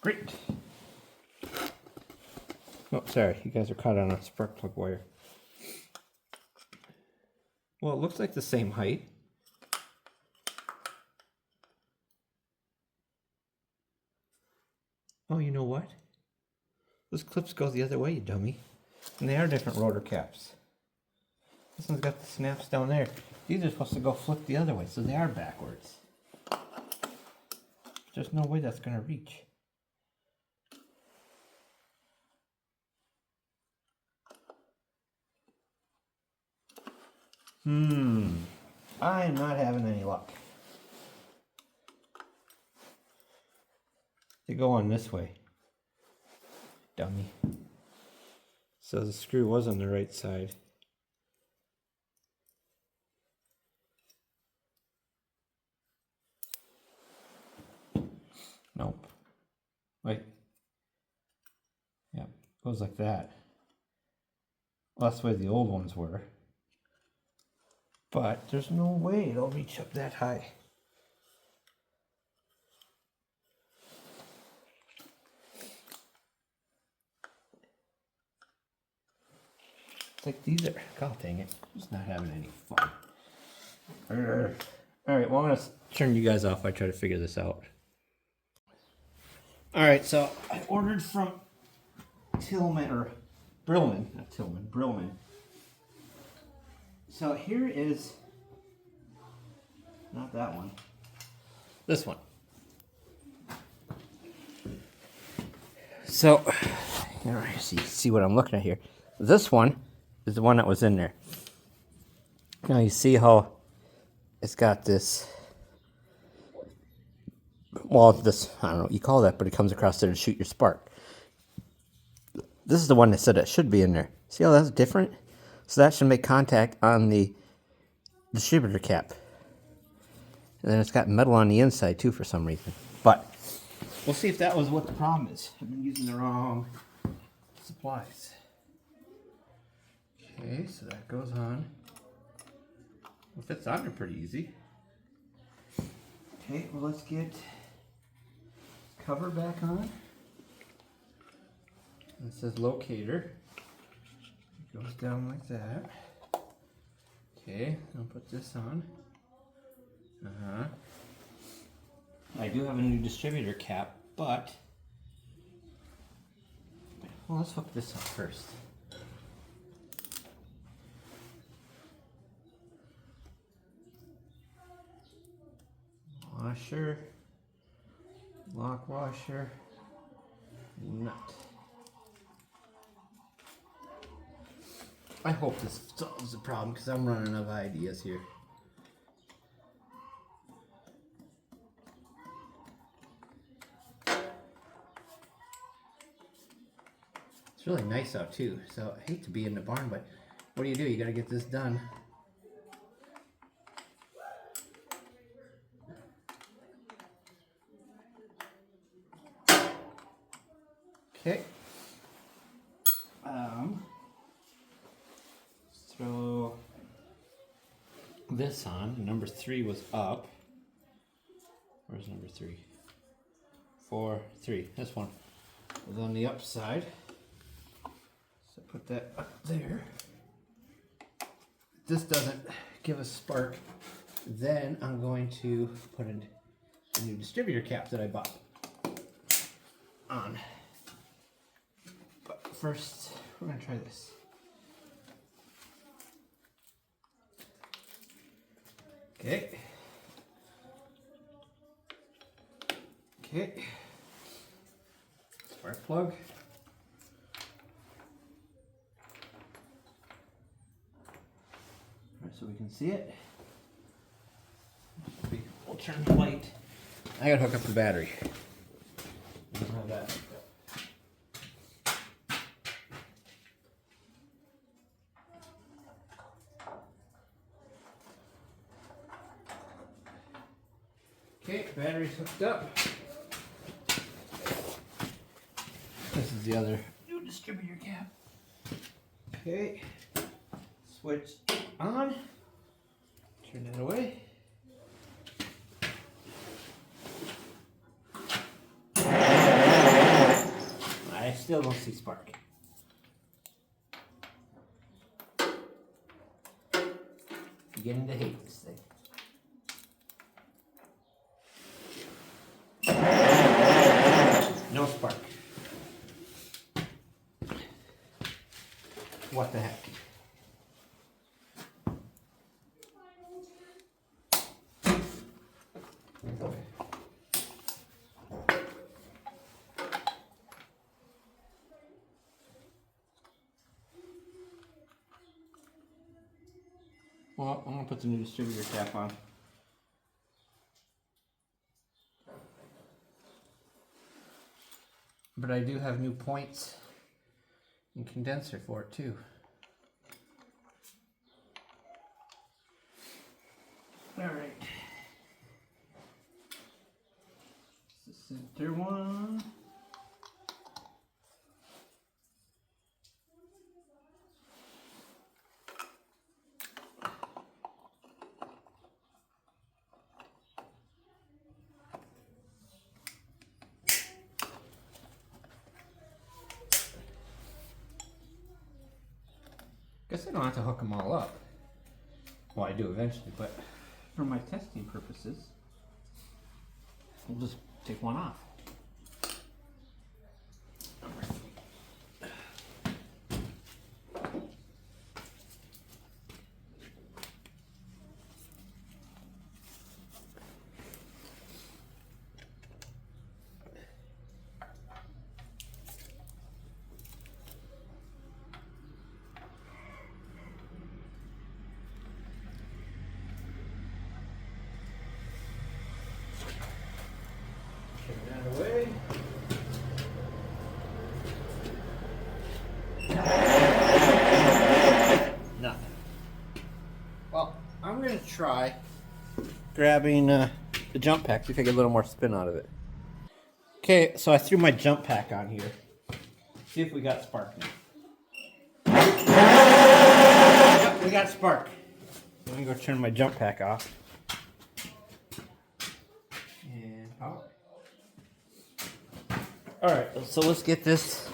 Great. Oh, sorry, you guys are caught on a spark plug wire. Well, it looks like the same height. Oh, you know what? Those clips go the other way, you dummy. And they are different rotor caps. This one's got the snaps down there. These are supposed to go flip the other way, so they are backwards. There's no way that's going to reach. I am not having any luck. They go on this way. Dummy. So the screw was on the right side. Nope. Wait. Yep, goes like that. Well, that's the way the old ones were. But there's no way it'll reach up that high. It's like these are, god dang it, just not having any fun. Alright, well I'm going to turn you guys off while I try to figure this out. Alright, so I ordered from Tillman, or Brillman, not Tillman, Brillman. So here is, not that one, this one. So, here, see what I'm looking at here. This one is the one that was in there. Now you see how it's got this, well, this, I don't know what you call that, but it comes across there to shoot your spark. This is the one that said it should be in there. See how that's different? So that should make contact on the distributor cap. And then it's got metal on the inside too for some reason. But we'll see if that was what the problem is. I've been using the wrong supplies. Okay, so that goes on. Well, it fits on there pretty easy. Okay, well let's get cover back on. It says locator. It goes down like that. Okay, I'll put this on. I do have a new distributor cap, but well, let's hook this up first. Washer, lock washer, nut. I hope this solves the problem because I'm running out of ideas here. It's really nice out too, so I hate to be in the barn, but what do? You gotta get this done. Okay. Throw this on. Number 3 was up. Where's number 3? 4, 3. This one was on the upside. Put that up there. If this doesn't give a spark, then I'm going to put in a new distributor cap that I bought on. But first, we're going to try this. Okay. Okay. Spark plug. All right, so we can see it. We'll turn the light. I gotta hook up the battery. Have that. Okay, battery's hooked up. This is the other new distributor cap. Okay, switch on. Turn that away. I still don't see spark. Beginning to hate this thing. No spark. What the heck? Well, I'm gonna put the new distributor cap on. But I do have new points and condenser for it too. All right. This is the center one. Guess I don't have to hook them all up. Well, I do eventually, but for my testing purposes, we'll just take one off. Turn that away. Nothing. Well, I'm going to try grabbing the jump pack, see if I get a little more spin out of it. Okay, so I threw my jump pack on here. See if we got spark now. Yep, we got spark. Let me go turn my jump pack off. And power. Alright, so let's get this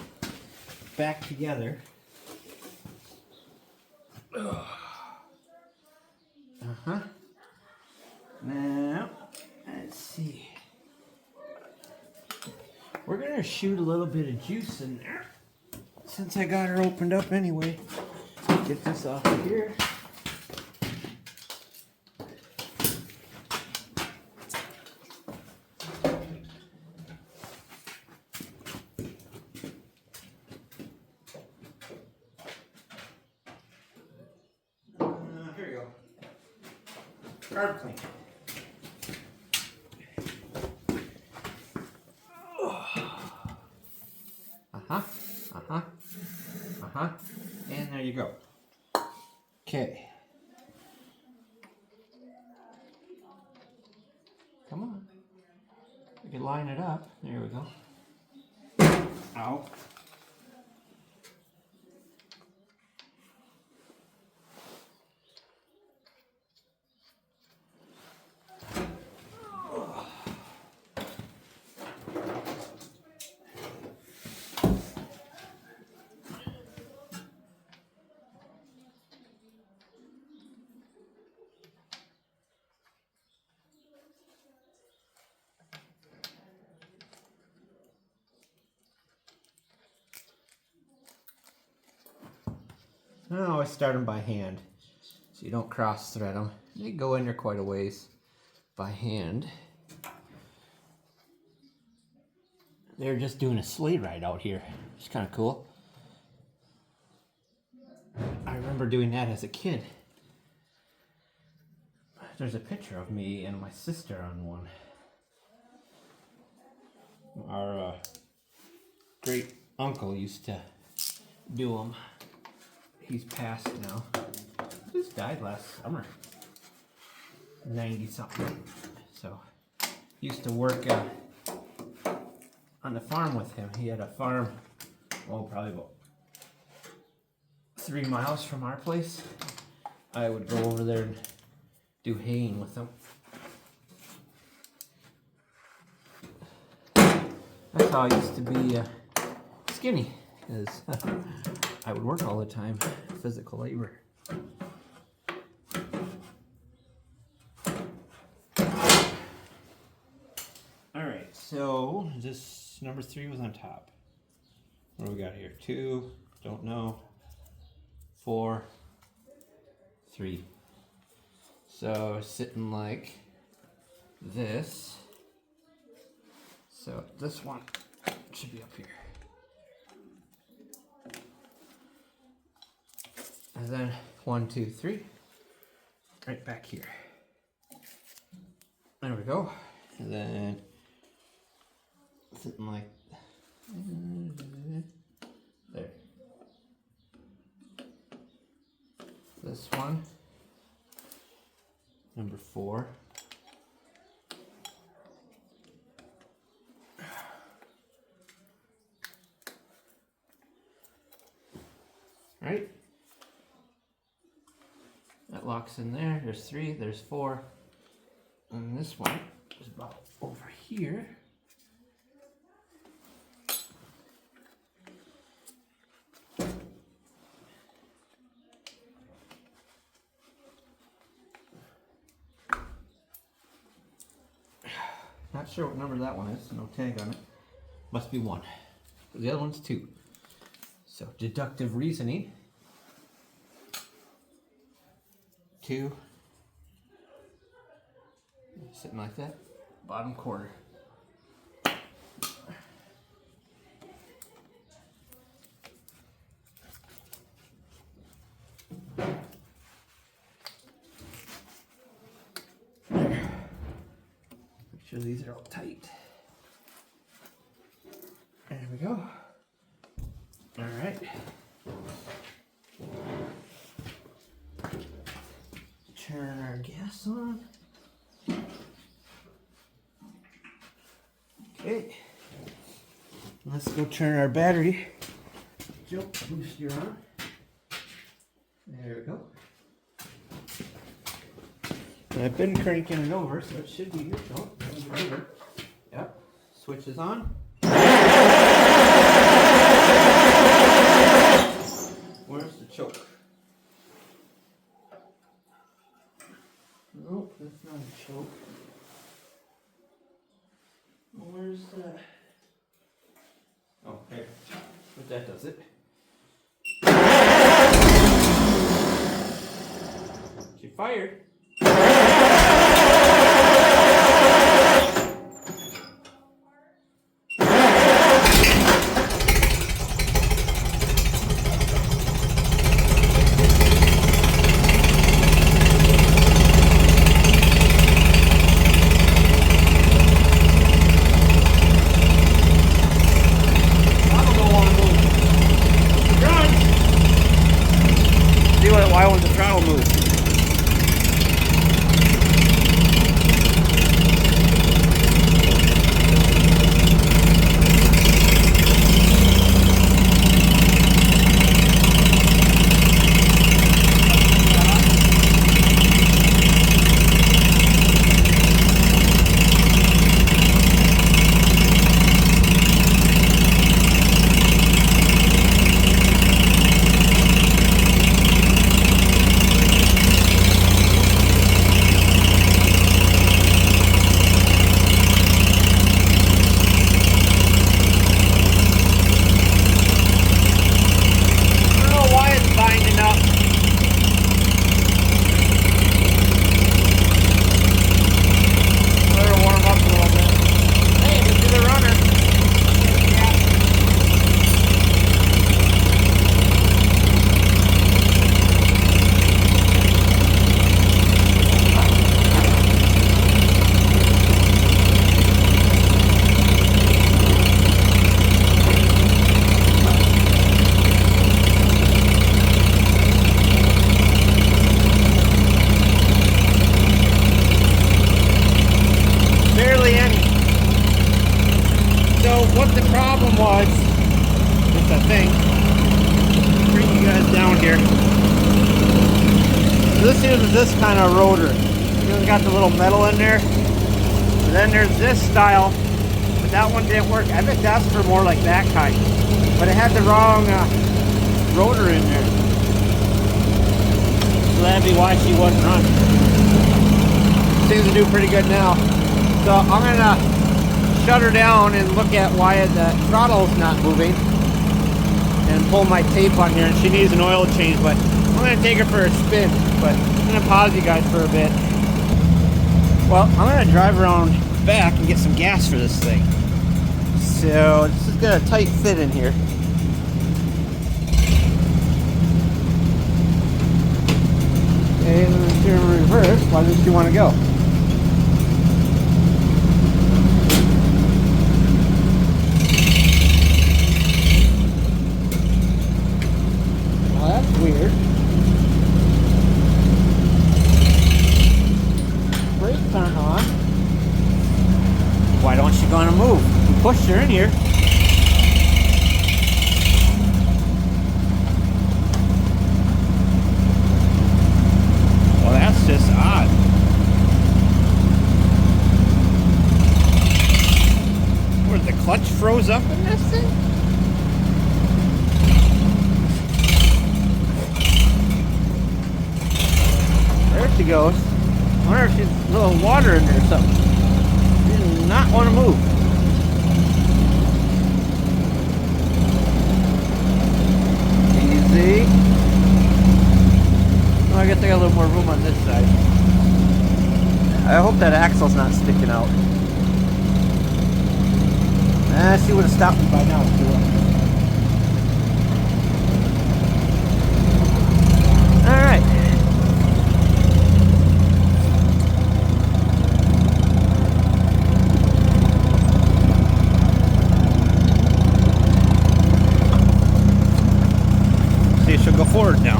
back together. Now, let's see. We're going to shoot a little bit of juice in there. Since I got her opened up anyway. Get this off of here. Here we go. Carb clean. And there you go. Okay. Come on. We can line it up. There we go. Ow. I always start them by hand, so you don't cross thread them. They go in there quite a ways by hand. They're just doing a sleigh ride out here. It's kind of cool. I remember doing that as a kid. There's a picture of me and my sister on one. Our great uncle used to do them. He's passed now. He just died last summer. 90 something. So used to work on the farm with him. He had a farm, probably about 3 miles from our place. I would go over there and do haying with him. That's how I used to be skinny, because I would work all the time, physical labor. Alright, so this number 3 was on top. What do we got here? 2, don't know. 4, 3. So sitting like this. So this one should be up here. And then 1, 2, 3, right back here. There we go. And then something like there. This one, number 4. Right? That locks in there. There's 3, there's 4. And this one is about over here. Not sure what number that one is. No tag on it. Must be 1. The other one's 2. So deductive reasoning. 2. Sitting like that. Bottom quarter. There. Make sure these are all tight. There we go. All right. Turn our gas on. Okay. Let's go turn our battery. Joe, booster on. There we go. And I've been cranking it over, so it should be good. Oh, over. Yep. Switch is on. Where's the choke? Nope, that's not a choke. Where's the... Oh, here. But that does it. She fired. Why won't the throttle move? problem was with the thing. Bring you guys down here. This is this kind of rotor. It's got the little metal in there. And then there's this style, but that one didn't work. I bet that's for more like that kind. But it had the wrong rotor in there. So that'd be why she wouldn't run. Seems to do pretty good now. So I'm gonna shut her down and look at why the throttle's not moving. And pull my tape on here, and she needs an oil change, but I'm gonna take her for a spin. But I'm gonna pause you guys for a bit. Well, I'm gonna drive around back and get some gas for this thing. So this has got a tight fit in here. Okay, let's do in reverse. Why doesn't she want to go? Well, that's weird. Brakes aren't on. Why don't she want to move? We pushed her in here. Well, that's just odd. What, the clutch froze up in this thing? There she goes. I wonder if she's a little water in there or something. She does not want to move. Easy. Oh, I guess I got a little more room on this side. I hope that axle's not sticking out. She would have stopped me by now too. Alright. See, she'll go forward now.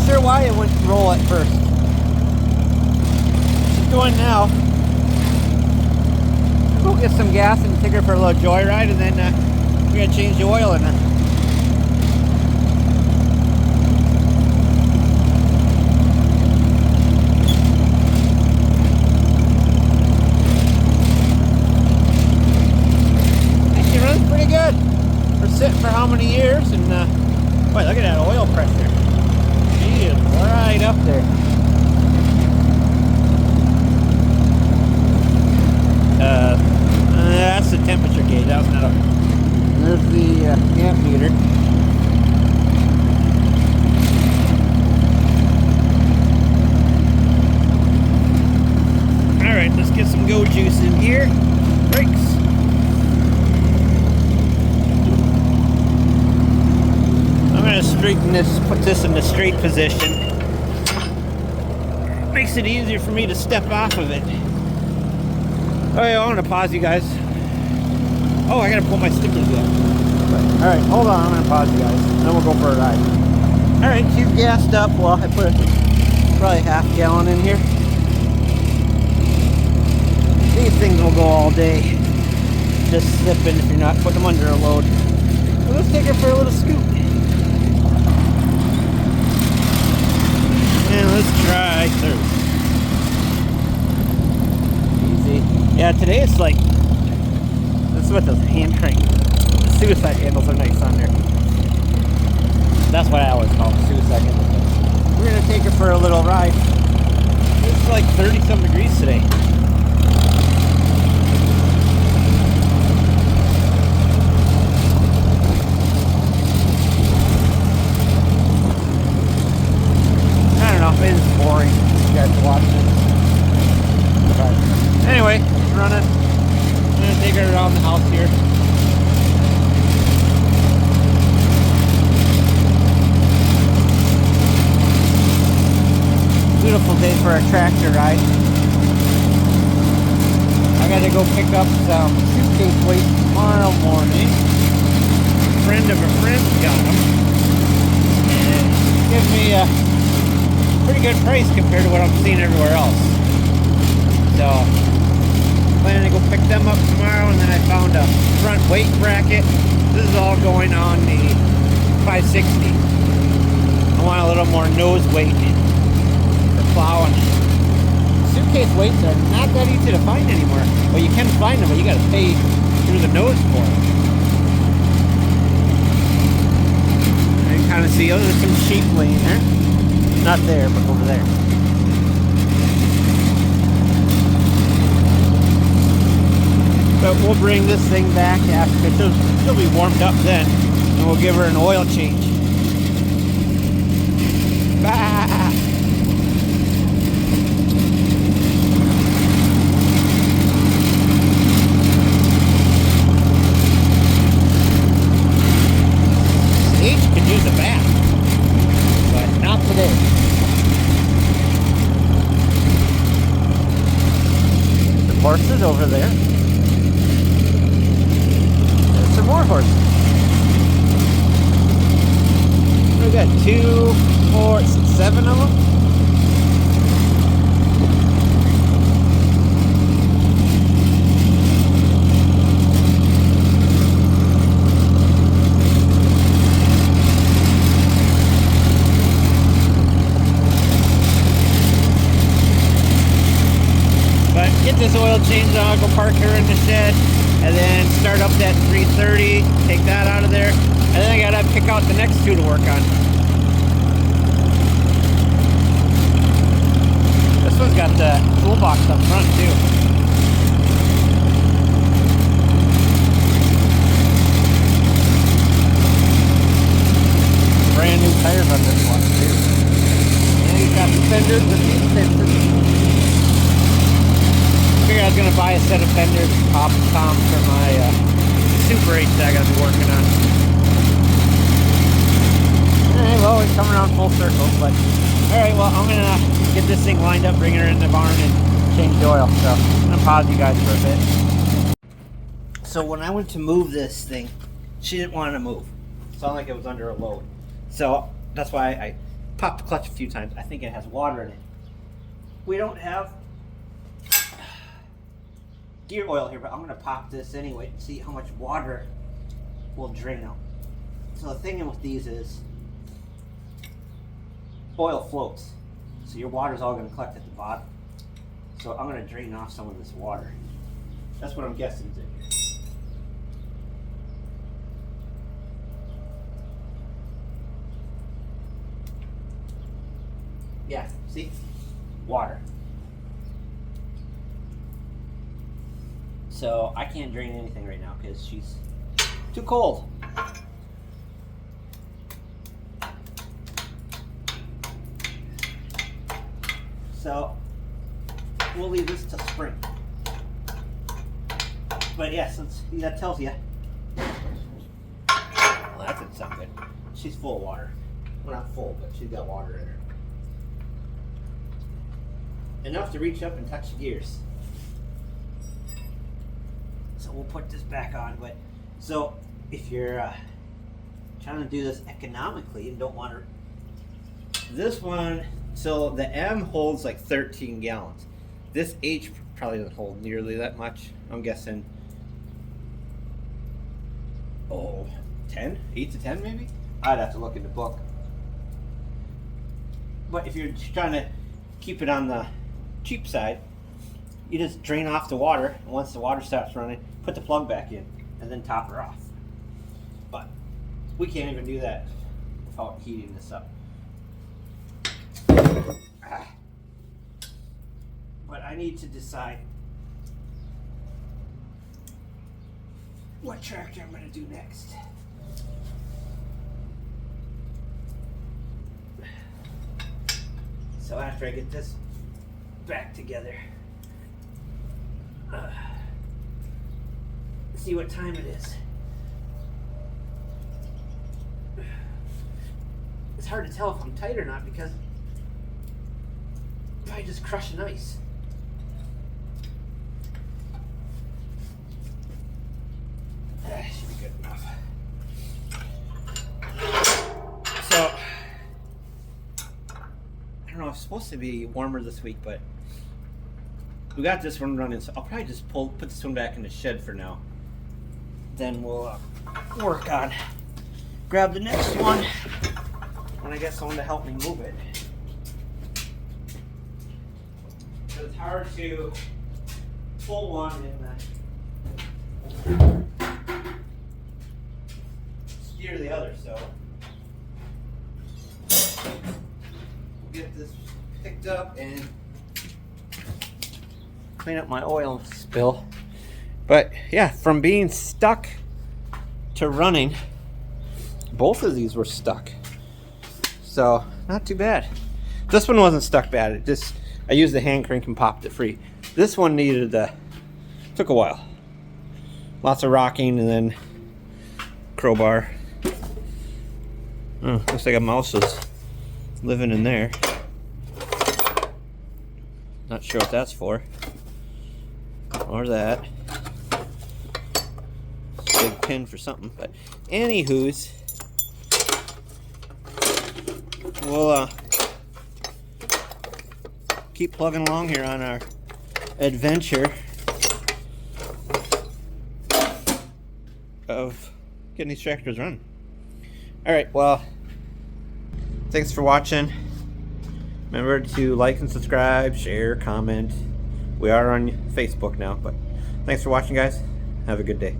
Sure why it wouldn't roll at first. She's going now. We'll get some gas and take her for a little joyride, and then we're gonna change the oil in her. And she runs pretty good. We're sitting for how many years? And boy, look at that oil pressure. She is right up there. That's the temperature gauge. That was not a. There's the amp meter. All right, let's get some go juice in here. Brakes. I'm gonna straighten this, put this in the straight position. Makes it easier for me to step off of it. Okay, I'm gonna pause you guys. Oh, I gotta pull my stickers in. Alright, hold on, I'm gonna pause you guys. Then we'll go for a ride. Alright, she's gassed up. Well, I put probably half gallon in here. These things will go all day. Just sipping if you're not putting them under a load. So let's take her for a little scoot. And let's try through. Easy. Yeah, today it's like, this is what those hand crank, the suicide handles are nice on there. That's what I always call them, suicide handles. We're gonna take her for a little ride. It's like 30-some degrees today. It's boring. You guys watching it. But anyway, it's running. I'm gonna take her around the house here. Beautiful day for a tractor ride. to go pick up some suitcase weight tomorrow morning. A friend of a friend got them. And it gives me a pretty good price compared to what I'm seeing everywhere else. So, planning to go pick them up tomorrow, and then I found a front weight bracket. This is all going on the 560. I want a little more nose weight for plowing. Suitcase weights are not that easy to find anymore. Well, you can find them, but you got to pay through the nose for them. And you kind of see, oh, there's some sheep laying there. Not there, but over there. But we'll bring this thing back after, she'll be warmed up then, and we'll give her an oil change. Bah! H could use a bath, but not today. The horses over there. There's some more horses. We got 2, 4, 7 of them. Get this oil changed, I'll go park her in the shed, and then start up that 330, take that out of there, and then I gotta pick out the next two to work on. This one's got the toolbox up front too. Brand new tires on this one too. And he's got the fenders and these fenders. I figured I was going to buy a set of fenders and pop toms for my Super H that I got to be working on. Alright, well, we're coming around full circle, but alright, well, I'm going to get this thing lined up, bring her in the barn, and change the oil. So, I'm going to pause you guys for a bit. So, when I went to move this thing, she didn't want to move. It sounded like it was under a load. So, that's why I popped the clutch a few times. I think it has water in it. We don't have gear oil here, but I'm going to pop this anyway and see how much water will drain out. So the thing with these is oil floats, so your water is all going to collect at the bottom. So I'm going to drain off some of this water. That's what I'm guessing is in here. Yeah, see? Water. So I can't drain anything right now because she's too cold. So we'll leave this till spring. But yeah, since that tells you, well, that didn't sound good. She's full of water. Well, not full, but she's got water in her. Enough to reach up and touch the gears. So we'll put this back on. But so if you're trying to do this economically and don't want to, this one, so the M holds like 13 gallons. This H probably doesn't hold nearly that much. I'm guessing 10, 8 to 10 maybe. I'd have to look in the book. But if you're trying to keep it on the cheap side, you just drain off the water, and once the water stops running, put the plug back in and then top her off. But we can't even do that without heating this up. But I need to decide what tractor I'm going to do next. So after I get this back together, see what time it is. It's hard to tell if I'm tight or not because I'm probably just crushing ice. So, I don't know, it's supposed to be warmer this week, but we got this one running, so I'll probably just put this one back in the shed for now. Then we'll work on, grab the next one when I get someone to help me move it. It's hard to pull one and steer the other, so we'll get this picked up and clean up my oil spill. But yeah, from being stuck to running, both of these were stuck, so not too bad. This one wasn't stuck bad, it just, I used the hand crank and popped it free. This one needed took a while. Lots of rocking and then crowbar. Oh, looks like a mouse was living in there. Not sure what that's for. Or that. Big pin for something. But anywho's, we'll keep plugging along here on our adventure of getting these tractors running. Alright, well, thanks for watching. Remember to like and subscribe, share, comment. We are on Facebook now, but thanks for watching, guys. Have a good day.